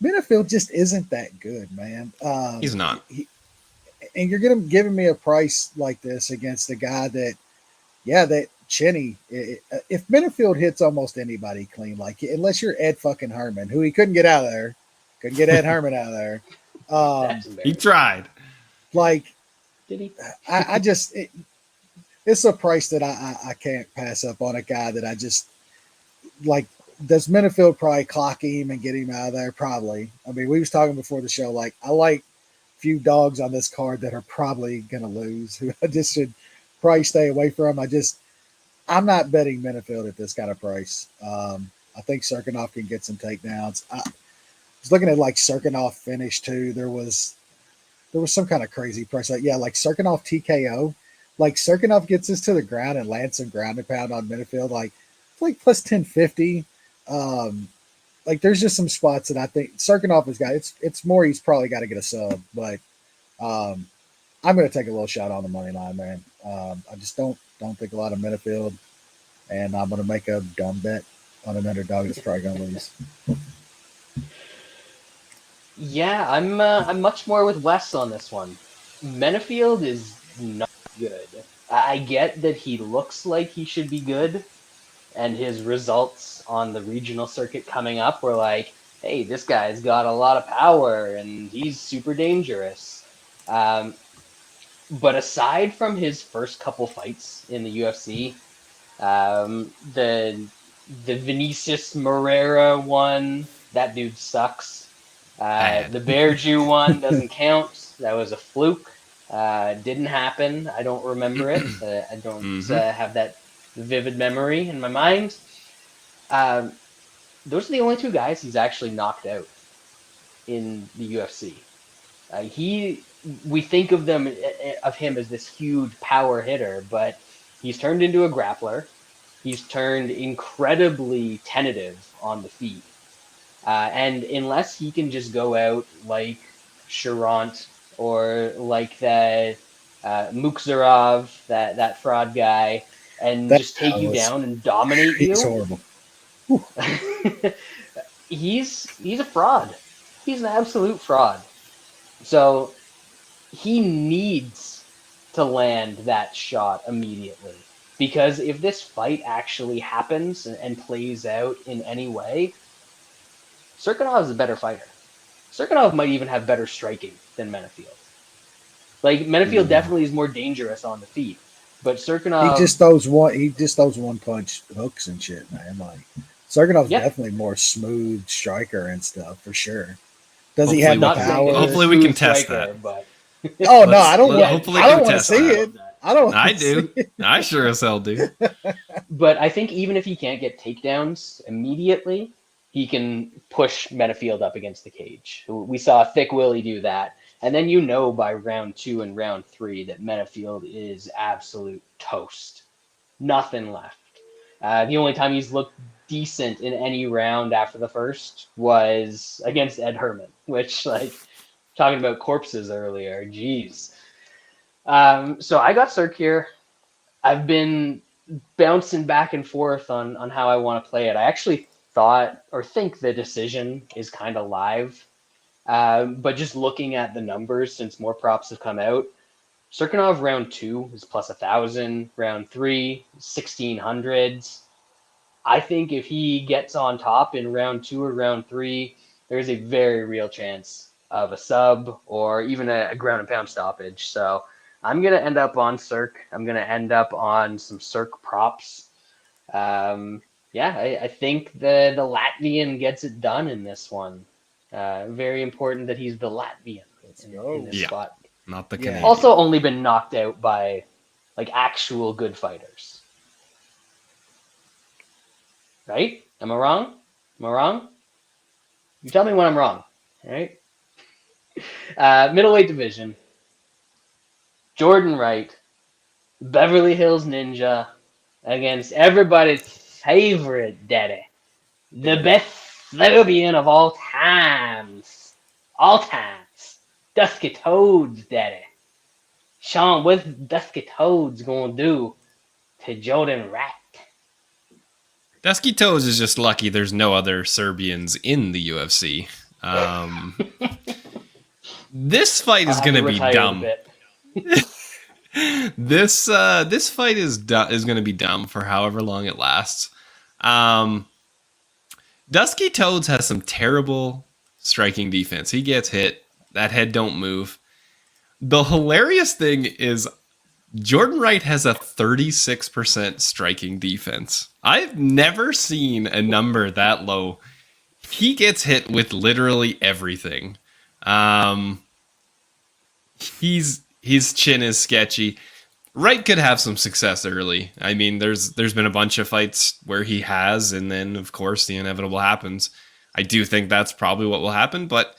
S3: Menifield just isn't that good, man.
S2: He's not.
S3: And you're giving me a price like this against a guy that Chinny. If Menifield hits almost anybody clean, like unless you're Ed fucking Herman, who he couldn't get out of there, couldn't get Ed Herman out of there.
S1: That's
S2: He
S1: embarrassing.
S2: tried.
S3: Like,
S1: Did he?
S3: I just, it's a price that I can't pass up on a guy that I just like. Does Menifield probably clock him and get him out of there? Probably. I mean, we was talking before the show. Like, I like few dogs on this card that are probably going to lose. Who I just should probably stay away from. I'm not betting Menifield at this kind of price. I think Cirkunov can get some takedowns. I was looking at like Cirkunov finish too. There was some kind of crazy price. Like Cirkunov TKO. Like Cirkunov gets this to the ground and lands some ground and pound on Menifield. Like it's like plus 1050. Like there's just some spots that I think Cirkunov has got. It's more he's probably got to get a sub, but I'm going to take a little shot on the money line, man. I just don't think a lot of Menifield, and I'm going to make a dumb bet on an underdog that's probably going to lose.
S1: Yeah, I'm much more with Wes on this one. Menifield is not good. I get that he looks like he should be good, and his results on the regional circuit coming up were like, hey, this guy's got a lot of power and he's super dangerous. But aside from his first couple fights in the UFC, the Vinicius Moreira one, that dude sucks. The Bearju one doesn't count. That was a fluke. Didn't happen. I don't remember it. I don't have that vivid memory in my mind. Those are the only two guys he's actually knocked out in the UFC. We think of him as this huge power hitter, but he's turned into a grappler. He's turned incredibly tentative on the feet. And unless he can just go out like Sharant or like that Mukhzarov, that fraud guy, and just take you down and dominate you.
S3: It's horrible.
S1: He's a fraud. He's an absolute fraud. So he needs to land that shot immediately. Because if this fight actually happens and plays out in any way, Cirkunov is a better fighter. Cirkunov might even have better striking than Menifield. Like, Menifield definitely is more dangerous on the feet. But Cirkunov...
S3: He just those one punch hooks and shit, man. Like, Cirkunov's definitely more smooth striker and stuff, for sure. Does he have the power?
S2: Hopefully we can test that.
S1: But...
S3: Oh, no, I don't
S2: hopefully
S3: want to see it.
S2: I do. I sure as hell do.
S1: But I think even if he can't get takedowns immediately, he can push Menifield up against the cage. We saw Thick Willie do that. And then by round 2 and round 3 that Menifield is absolute toast. Nothing left. The only time he's looked decent in any round after the first was against Ed Herman, which, like, talking about corpses earlier, geez. So I got Cirque here. I've been bouncing back and forth on how I want to play it. I actually think the decision is kind of live. But just looking at the numbers, since more props have come out, Cirkunov round 2 is plus 1,000, round 3, 1,600. I think if he gets on top in round 2 or round 3, there's a very real chance of a sub or even a ground and pound stoppage. So I'm going to end up on Cirque. I'm going to end up on some Cirque props. I think the Latvian gets it done in this one. Very important that he's the Latvian in this spot.
S2: Not the Canadian.
S1: Also only been knocked out by like actual good fighters. Right? Am I wrong? You tell me when I'm wrong. All right? Middleweight division. Jordan Wright, Beverly Hills Ninja, against everybody's favorite daddy. The best Serbian of all times. Dusky Toads daddy. Sean, what's Dusky Toads gonna do to Jordan Wright?
S2: Dusky Toes is just lucky there's no other Serbians in the UFC. This fight is going to be dumb. This fight is going to be dumb for however long it lasts. Dusky Toads has some terrible striking defense. He gets hit That head don't move. The hilarious thing is Jordan Wright has a 36% striking defense. I've never seen a number that low. He gets hit with literally everything. His chin is sketchy. Wright could have some success early. I mean, there's been a bunch of fights where he has, and then of course the inevitable happens. I do think that's probably what will happen, but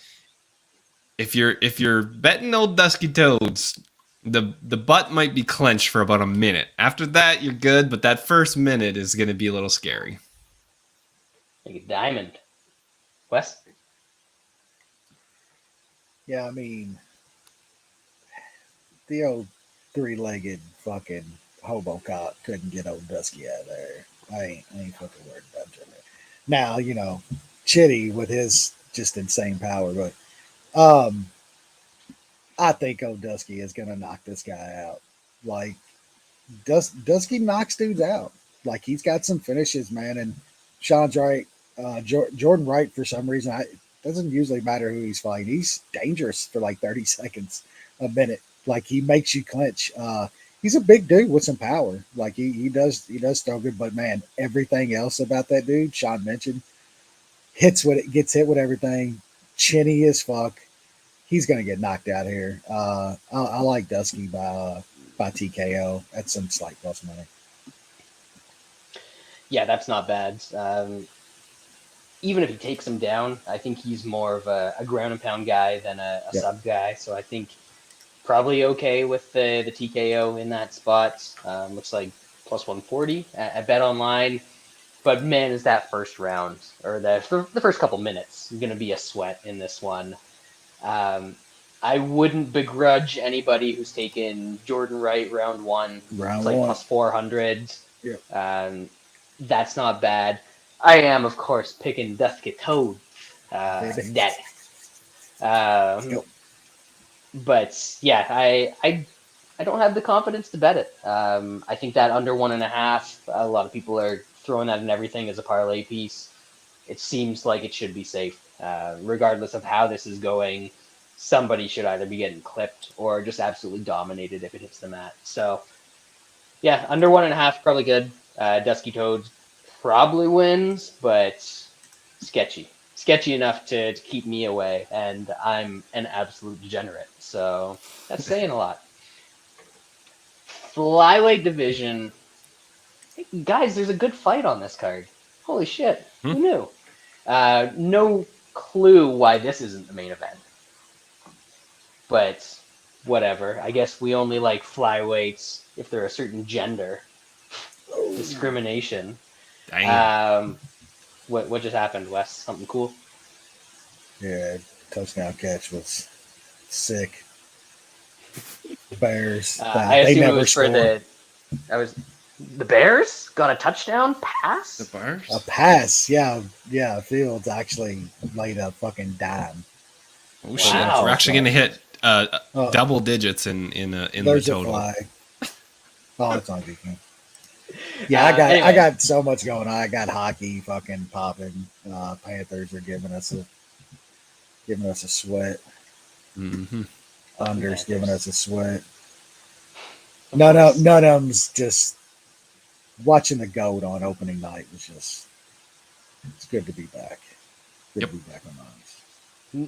S2: if you're betting old Dusky Toads, the butt might be clenched for about a minute. After that, you're good, but that first minute is going to be a little scary.
S1: Like a diamond. Wes?
S3: Yeah, I mean, the old three-legged fucking hobo cop couldn't get old Dusky out of there. I ain't fucking worried about it. Now, you know, Chitty with his just insane power, but I think old Dusky is gonna knock this guy out. Like, Dusky knocks dudes out. Like, he's got some finishes, man. And Sean's right. Jordan Wright, for some reason, it doesn't usually matter who he's fighting. He's dangerous for like 30 seconds a minute. Like, he makes you clinch. He's a big dude with some power. Like, he does throw good, but man, everything else about that dude, Sean mentioned, gets hit with everything. Chinny as fuck. He's gonna get knocked out here. I like Dusky by TKO at some slight plus money.
S1: Yeah, that's not bad. Even if he takes him down, I think he's more of a ground and pound guy than a sub guy. So I think probably okay with the TKO in that spot. Looks like plus 140 at Bet Online. But man, is that first round or the first couple minutes going to be a sweat in this one? I wouldn't begrudge anybody who's taken Jordan Wright round one. It's like plus 400.
S3: Yeah.
S1: That's not bad. I am, of course, picking Dusky Toad net. But yeah, I don't have the confidence to bet it. I think that under 1.5, a lot of people are throwing that in everything as a parlay piece. It seems like it should be safe. Regardless of how this is going, somebody should either be getting clipped or just absolutely dominated if it hits the mat. So yeah, under 1.5, probably good. Dusky Toad probably wins, but sketchy enough to keep me away, and I'm an absolute degenerate, so that's saying a lot. Flyweight division, hey, guys, there's a good fight on this card. Holy shit, who knew? No clue why this isn't the main event, but whatever. I guess we only like flyweights if they're a certain gender. Discrimination.
S2: Dang.
S1: What just happened, Wes? Something cool?
S3: Yeah, touchdown catch was sick. Bears.
S1: I assume it was
S3: scored.
S1: The Bears got a touchdown pass.
S2: The Bears?
S3: A pass, yeah. Fields actually laid a fucking dime.
S2: Oh shit!
S1: Wow.
S2: We're actually going to hit double digits in the total.
S3: A flag. Oh, it's on defense. Yeah, I got so much going on. I got hockey fucking popping. Panthers are giving us a sweat.
S2: Mm-hmm.
S3: Unders giving us a sweat. None of them's just watching the GOAT on opening night was just. It's good to be back. Good to be back on ice.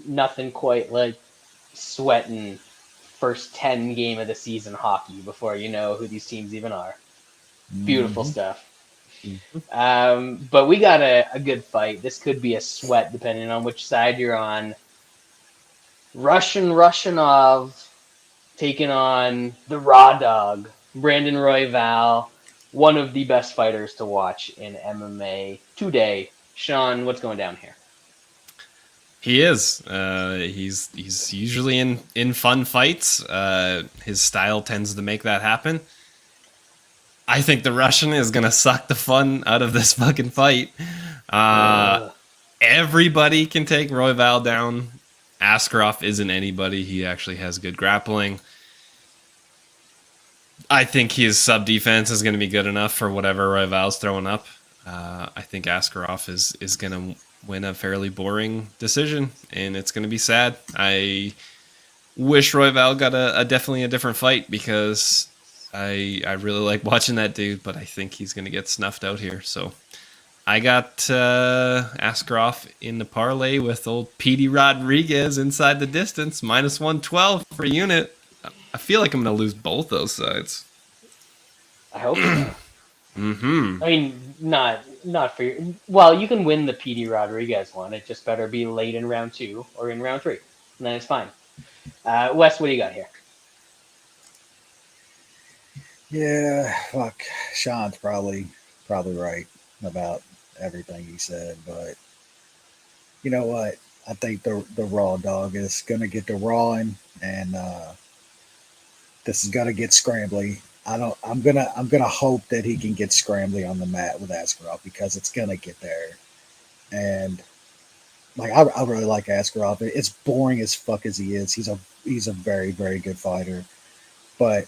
S1: Nothing quite like sweating first 10 game of the season hockey before you know who these teams even are. Beautiful stuff. But we got a good fight. This could be a sweat depending on which side you're on. Russianov taking on the Raw Dog, Brandon Royval, one of the best fighters to watch in MMA today. Sean, what's going down here?
S2: He is. He's usually in fun fights. His style tends to make that happen. I think the Russian is going to suck the fun out of this fucking fight. Everybody can take Royval down. Askarov isn't anybody. He actually has good grappling. I think his sub-defense is going to be good enough for whatever Royval's throwing up. I think Askarov is going to win a fairly boring decision, and it's going to be sad. I wish Royval got a definitely a different fight because I really like watching that dude, but I think he's going to get snuffed out here. So I got Askarov in the parlay with old Petey Rodríguez inside the distance, -112 per unit. I feel like I'm going to lose both those sides.
S1: I hope so.
S2: Mm-hmm.
S1: I mean, not for your. Well, you can win the PD Rodriguez one. It just better be late in round 2 or in round 3, and then it's fine. Wes, what do you got here?
S3: Yeah, fuck. Sean's probably right about everything he said, but you know what? I think the raw dog is gonna get the rawing, and this is gonna get scrambly. I'm gonna hope that he can get scrambly on the mat with Askarov because it's gonna get there. And like I really like Askarov. It's boring as fuck as he is. He's a very, very good fighter. But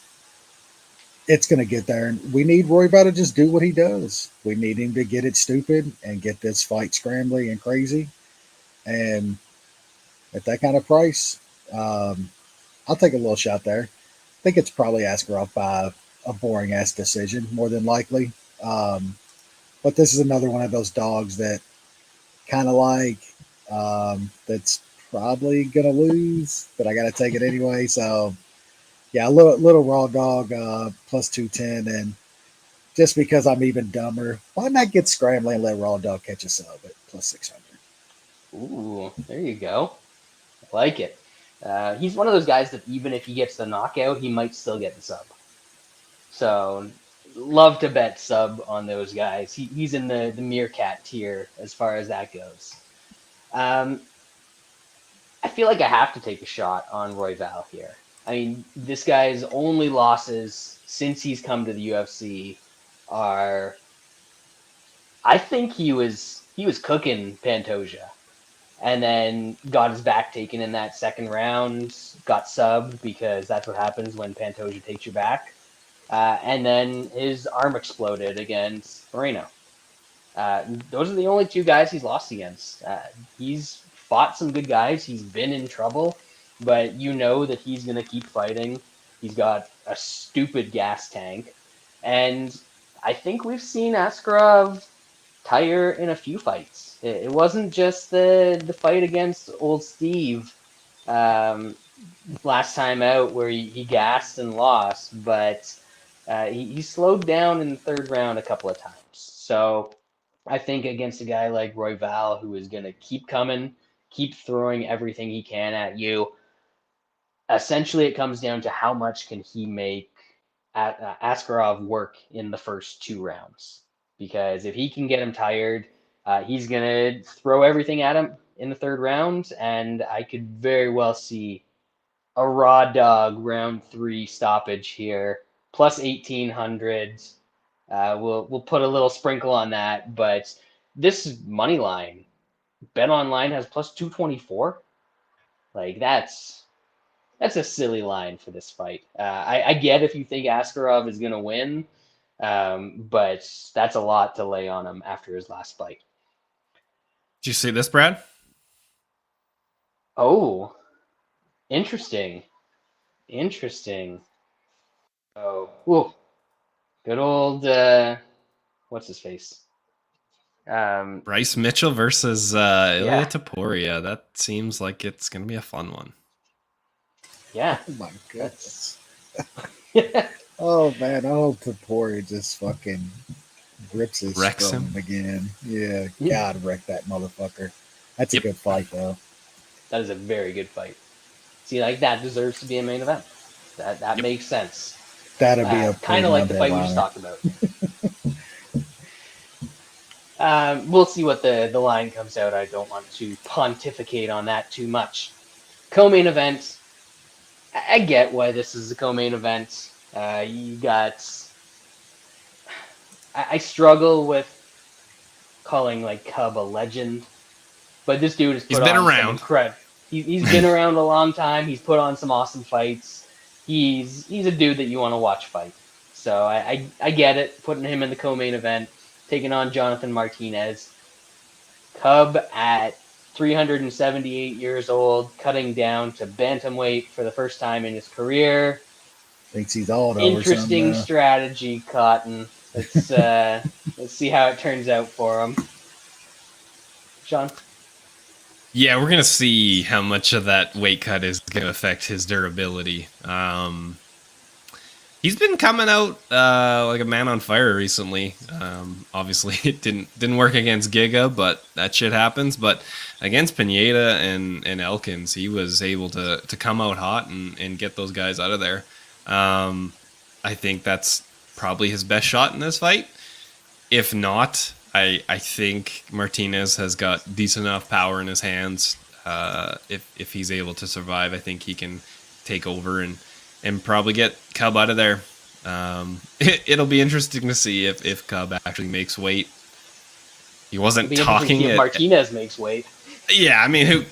S3: it's gonna get there. And we need Royval to just do what he does. We need him to get it stupid and get this fight scrambly and crazy. And at that kind of price, I'll take a little shot there. I think it's probably Askarov by a boring ass decision, more than likely. But this is another one of those dogs that kind of like that's probably gonna lose, but I gotta take it anyway. So yeah, a little raw dog plus 210, and just because I'm even dumber, why not get scrambling and let raw dog catch a sub at plus 600?
S1: Ooh, there you go. I like it. He's one of those guys that even if he gets the knockout, he might still get the sub. So, love to bet sub on those guys. He's in the meerkat tier as far as that goes. I feel like I have to take a shot on Royval here. I mean, this guy's only losses since he's come to the UFC are. I think he was cooking Pantoja, and then got his back taken in that second round. Got subbed because that's what happens when Pantoja takes your back. And then his arm exploded against Moreno. Those are the only 2 guys he's lost against. He's fought some good guys. He's been in trouble, but you know that he's going to keep fighting. He's got a stupid gas tank. And I think we've seen Askarov tire in a few fights. It wasn't just the fight against old Steve last time out where he gassed and lost, but he slowed down in the third round a couple of times. So I think against a guy like Royval, who is going to keep coming, keep throwing everything he can at you, essentially it comes down to how much can he make Askarov work in the first 2 rounds. Because if he can get him tired, he's going to throw everything at him in the third round, and I could very well see a raw dog round 3 stoppage here, plus 1800. We'll put a little sprinkle on that, but this money line, Bet Online has plus 224. Like that's a silly line for this fight. I get if you think Askarov is gonna win, but that's a lot to lay on him after his last fight.
S2: Did you see this, Brad?
S1: Oh, interesting. Oh, whoa. Good old what's his face?
S2: Bryce Mitchell versus
S1: Yeah.
S2: Ilya Taporia. That seems like it's going to be a fun one.
S1: Yeah.
S3: Oh my goodness. Oh man, I hope Taporia just fucking rips his
S2: Wrecks
S3: scrum
S2: him.
S3: again. Yeah, God wreck that motherfucker. That's a good fight though.
S1: That is a very good fight. See, like that deserves to be a main event. That makes sense.
S3: That'd be a
S1: kind of like the fight we just talked about. We'll see what the line comes out. I don't want to pontificate on that too much. Co-main event. I get why this is a co-main event. You got. I struggle with calling like Cub a legend, but this dude has put
S2: been
S1: on
S2: around.
S1: He's been around a long time. He's put on some awesome fights. He's a dude that you want to watch fight. So I get it. Putting him in the co-main event, taking on Jonathan Martinez. Cub at 378 years old, cutting down to bantamweight for the first time in his career.
S3: Thinks he's Aldo
S1: Interesting
S3: or something.
S1: strategy, Cotton. Let's see how it turns out for him. Sean?
S2: Yeah, we're gonna see how much of that weight cut is gonna affect his durability. He's been coming out like a man on fire recently. Obviously, it didn't work against Giga, but that shit happens. But against Pineda and Elkins, he was able to come out hot and get those guys out of there. I think that's probably his best shot in this fight. If not, I think Martinez has got decent enough power in his hands. If he's able to survive, I think he can take over and probably get Cub out of there. It'll be interesting to see if Cub actually makes weight. He wasn't talking.
S1: If Martinez makes weight.
S2: Yeah, I mean,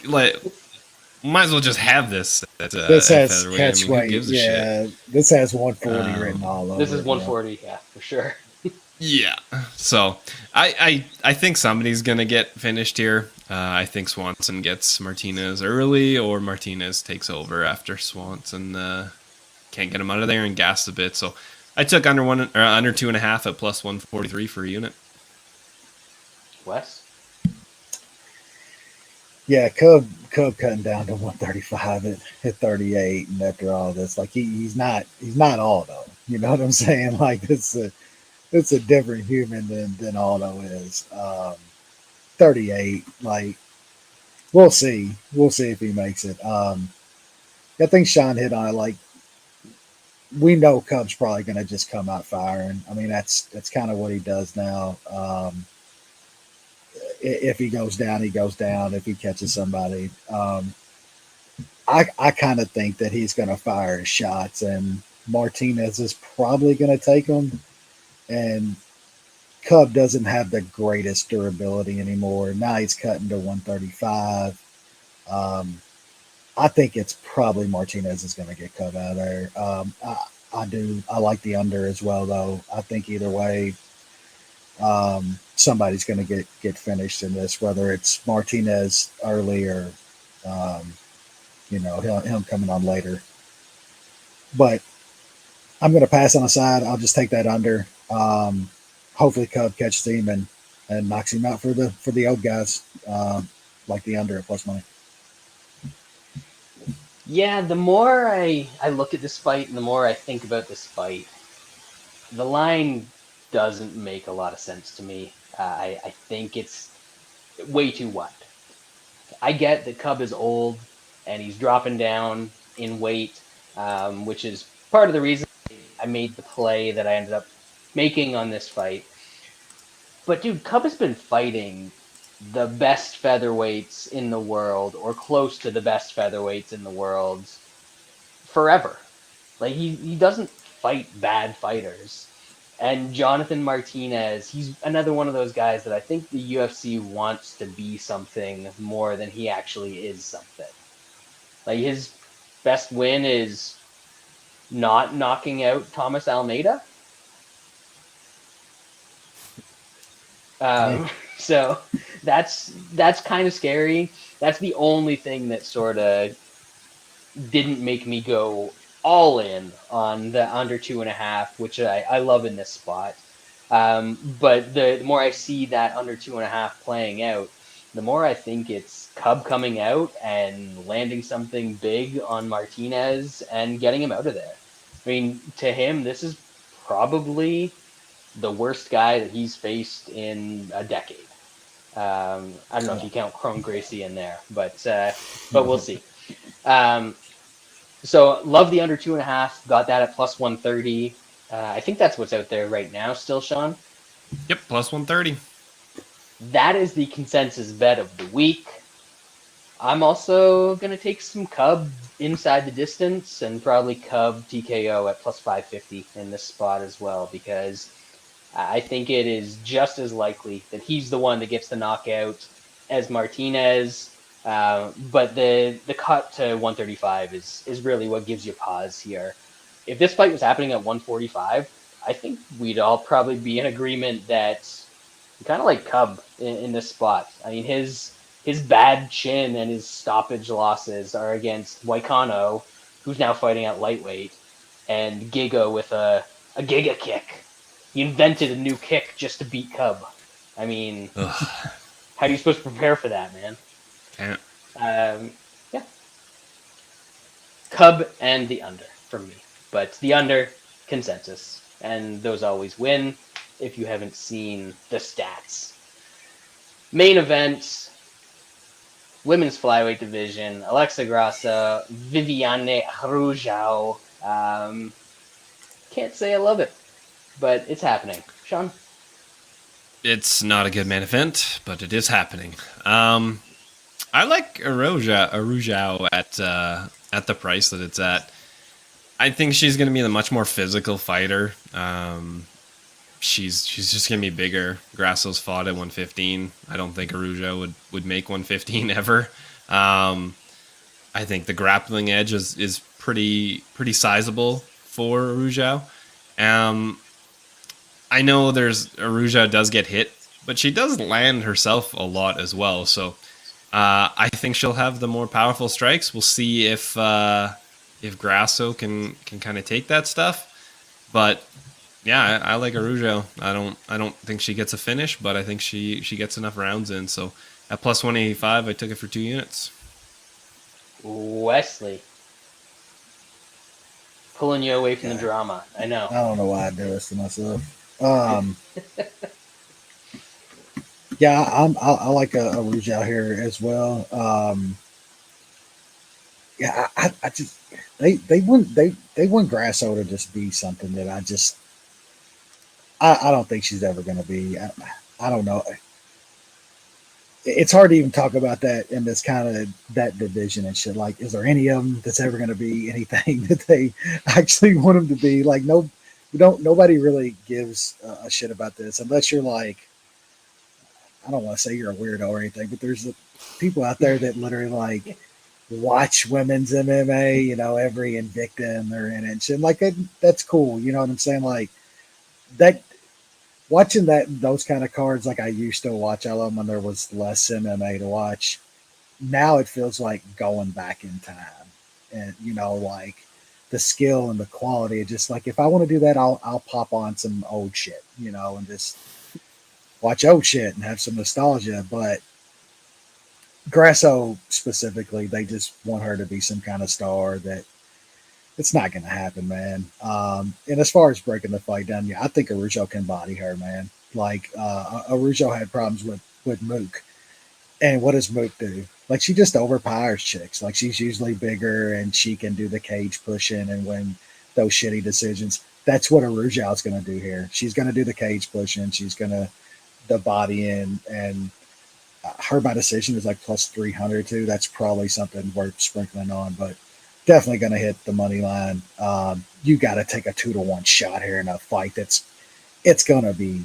S2: might as well just have this.
S3: This has
S2: catch weight.
S3: Yeah, this has 140 written all over.
S1: This is 140, yeah, for sure.
S2: Yeah, so I think somebody's gonna get finished here. I think Swanson gets Martinez early, or Martinez takes over after Swanson can't get him out of there and gassed a bit. So I took under 2.5 at plus 143 for a unit.
S1: Wes?
S3: Yeah, Cub cutting down to 135 at 38, and after all this, like he's not Aldo. You know what I'm saying? Like it's a different human than Aldo is. 38, like we'll see if he makes it. I think Sean hit on it. Like we know Cub's probably going to just come out firing. I mean that's kind of what he does now. If he goes down, he goes down. If he catches somebody, I kind of think that he's going to fire his shots, and Martinez is probably going to take them. And Cub doesn't have the greatest durability anymore. Now he's cutting to 135. I think it's probably Martinez is going to get Cub out of there. I like the under as well, though. I think either way, somebody's going to get finished in this, whether it's Martinez early or, him coming on later. But I'm going to pass on the side. I'll just take that under. Hopefully Cub catches him and knocks him out for the old guys, like the under at plus money.
S1: Yeah, the more I look at this fight and the more I think about this fight, the line doesn't make a lot of sense to me. I think it's way too wide. I get that Cub is old and he's dropping down in weight, which is part of the reason I made the play that I ended up making on this fight. But dude, Cub has been fighting the best featherweights in the world, or close to the best featherweights in the world, forever. Like he doesn't fight bad fighters. And Jonathan Martinez, he's another one of those guys that I think the UFC wants to be something more than he actually is something. Like his best win is not knocking out Thomas Almeida. So that's kind of scary. That's the only thing that sort of didn't make me go all in on the under 2.5, which I love in this spot. But the more I see that under 2.5 playing out, the more I think it's Cub coming out and landing something big on Martinez and getting him out of there. I mean, to him, this is probably the worst guy that he's faced in a decade. I don't know if you count Chrome Gracie in there, but we'll see. So love the under 2.5. Got that at plus 130. I think that's what's out there right now still, Sean.
S2: Yep, plus 130.
S1: That is the consensus bet of the week. I'm also going to take some Cub inside the distance and probably Cub TKO at plus 550 in this spot as well, because I think it is just as likely that he's the one that gets the knockout as Martinez. But the cut to 135 is really what gives you pause here. If this fight was happening at 145, I think we'd all probably be in agreement that we kind of like Cub in this spot. I mean, his his bad chin and his stoppage losses are against Waikano, who's now fighting at lightweight, and Giga with a Giga kick. He invented a new kick just to beat Cub. I mean,
S2: Ugh.
S1: how are you supposed to prepare for that, man?
S2: Can't.
S1: Yeah. Cub and the under from me. But the under, consensus. And those always win if you haven't seen the stats. Main event, women's flyweight division, Alexa Grasso, Viviane Araujo. Can't say I love it, but it's happening. Sean?
S2: It's not a good main event, but it is happening. I like Araujo at the price that it's at. I think she's going to be a much more physical fighter. She's just going to be bigger. Grasso's fought at 115. I don't think Araujo would make 115 ever. I think the grappling edge is pretty sizable for Araujo. I know Araujo does get hit, but she does land herself a lot as well. So I think she'll have the more powerful strikes. We'll see if Grasso can kind of take that stuff. But yeah, I like Araujo. I don't think she gets a finish, but I think she gets enough rounds in. So at plus 185, I took it for 2 units.
S3: Yeah.
S1: Wesley. Pulling you away from the drama. I know.
S3: I don't know why I do this to myself. Yeah, I like a Araujo here as well. Yeah, I just they want Grasso to just be something that I don't think she's ever going to be. I don't know. It's hard to even talk about that in this kind of that division and shit. Like, is there any of them that's ever going to be anything that they actually want them to be? Like, no, nobody really gives a shit about this unless you're like, I don't want to say you're a weirdo or anything, but there's people out there that literally like watch women's MMA, every Invicta they're in it and shit. Like that's cool. You know what I'm saying? Like that. Watching those kind of cards like I used to watch, I love when there was less MMA to watch. Now it feels like going back in time, and like the skill and the quality. Just like if I want to do that, I'll pop on some old shit, and just watch old shit and have some nostalgia. But Grasso specifically, they just want her to be some kind of star that. It's not going to happen, man. And as far as breaking the fight down, yeah, I think Araujo can body her, man. Like, Araujo had problems with Mook. And what does Mook do? Like, she just overpowers chicks. Like, she's usually bigger and she can do the cage pushing and win those shitty decisions. That's what Araujo's going to do here. She's going to do the cage pushing. She's going to the body in. And her by decision is like plus 300, too. That's probably something worth sprinkling on. But definitely going to hit the money line. You got to take a 2-to-1 shot here in a fight it's going to be,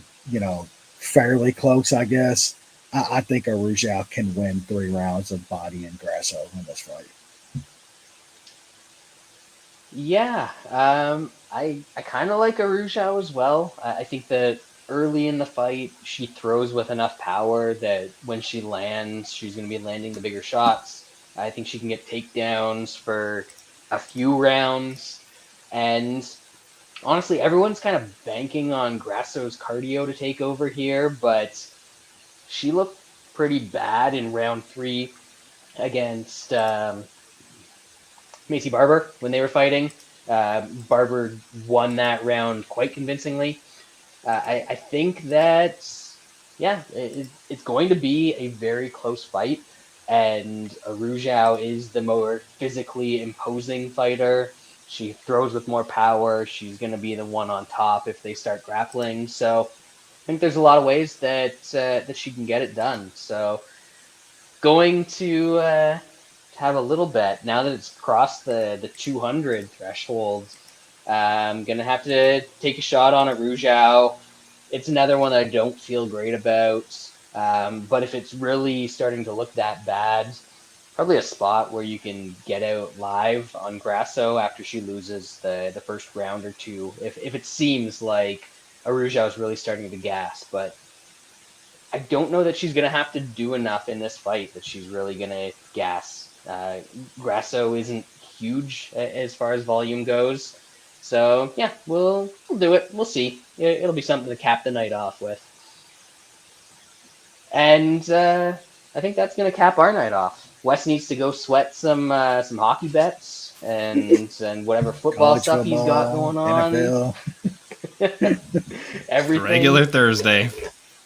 S3: fairly close, I guess. I think Araujo can win 3 rounds of body and Grasso in this fight.
S1: Yeah, I kind of like Araujo as well. I think that early in the fight, she throws with enough power that when she lands, she's going to be landing the bigger shots. I think she can get takedowns for a few rounds. And honestly, everyone's kind of banking on Grasso's cardio to take over here, but she looked pretty bad in round 3 against Macy Barber when they were fighting. Barber won that round quite convincingly. I think that, yeah, it's going to be a very close fight. And Araujo is the more physically imposing fighter. She throws with more power. She's going to be the one on top if they start grappling. So I think there's a lot of ways that she can get it done. So going to have a little bet now that it's crossed the 200 threshold. I'm going to have to take a shot on Araujo. It's another one that I don't feel great about. But if it's really starting to look that bad, probably a spot where you can get out live on Grasso after she loses the first round or two. If it seems like Araujo is really starting to gas, but I don't know that she's gonna have to do enough in this fight that she's really gonna gas. Grasso isn't huge as far as volume goes, so yeah, we'll do it. We'll see. It'll be something to cap the night off with, and I think that's gonna cap our night off. Wes needs to go sweat some hockey bets and whatever football
S3: College
S1: stuff he's got
S3: football,
S1: going on.
S3: NFL.
S1: Everything.
S2: Regular Thursday.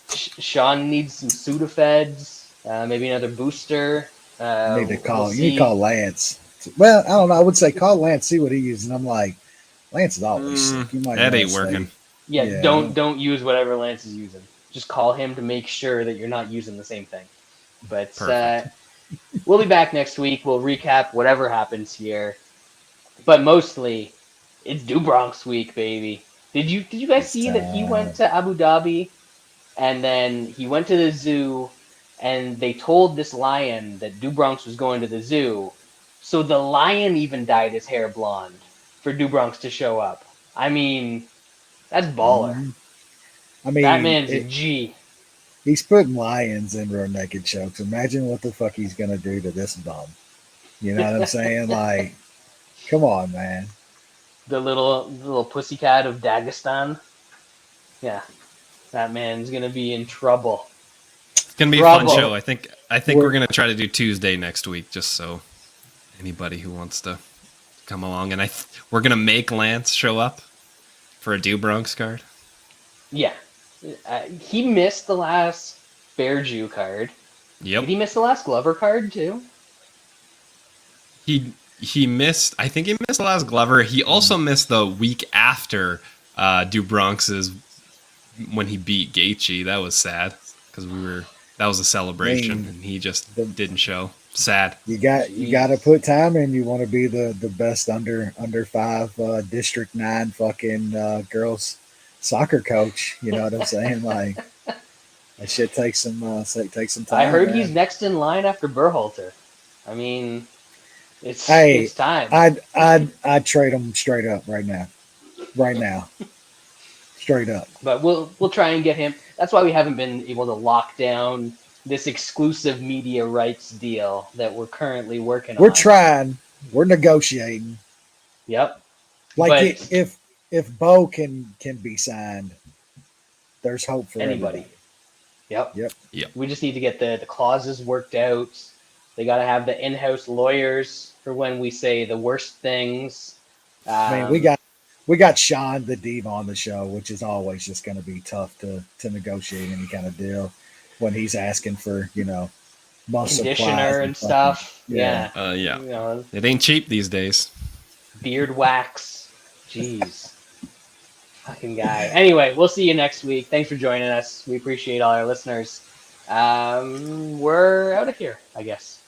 S1: Sean needs some Sudafeds, maybe another booster.
S3: You need to call Lance. Well, I don't know. I would say call Lance, see what he uses. And I'm like, Lance is always sick. You might
S2: that ain't
S3: stay.
S2: working.
S1: Yeah, don't use whatever Lance is using. Just call him to make sure that you're not using the same thing. But we'll be back next week. We'll recap whatever happens here. But mostly, it's Dubronk's week, baby. Did you guys see that he went to Abu Dhabi and then he went to the zoo and they told this lion that Dubronx was going to the zoo. So the lion even dyed his hair blonde for Dubronx to show up. I mean, that's baller.
S3: I mean,
S1: that man's a G.
S3: He's putting lions in rear naked chokes. Imagine what the fuck he's gonna do to this bum. You know what I'm saying? Like, come on, man.
S1: The little pussycat of Dagestan. Yeah, that man's gonna be in trouble.
S2: It's gonna be a fun show. I think we're gonna try to do Tuesday next week, just so anybody who wants to come along, and we're gonna make Lance show up for a Dubronx card.
S1: Yeah, he missed the last Bearju card.
S2: Yep.
S1: Did he miss the last Glover card too?
S2: He missed. I think he missed the last Glover. He also missed the week after Dubronx's when he beat Gaethje. That was sad because that was a celebration and he just didn't show. Sad.
S3: You got to put time in. You want to be the best under 5 District 9 fucking girls soccer coach. You know what I'm saying? Like that shit takes some time.
S1: I heard he's next in line after Berhalter. I mean, it's time.
S3: I'd trade him straight up right now. Straight up.
S1: But we'll try and get him. That's why we haven't been able to lock down this exclusive media rights deal that we're currently working on.
S3: We're trying. We're negotiating.
S1: Yep.
S3: Like if Bo can be signed, there's hope for
S1: anybody.
S3: Yep.
S1: We just need to get the clauses worked out. They got to have the in-house lawyers for when we say the worst things.
S3: I mean, we got Sean the Diva on the show, which is always just going to be tough to negotiate any kind of deal when he's asking for, muscle
S1: conditioner and stuff. Yeah.
S2: Yeah. It ain't cheap these days.
S1: Beard wax. Jeez. Fucking guy. Anyway, we'll see you next week. Thanks for joining us. We appreciate all our listeners. We're out of here, I guess.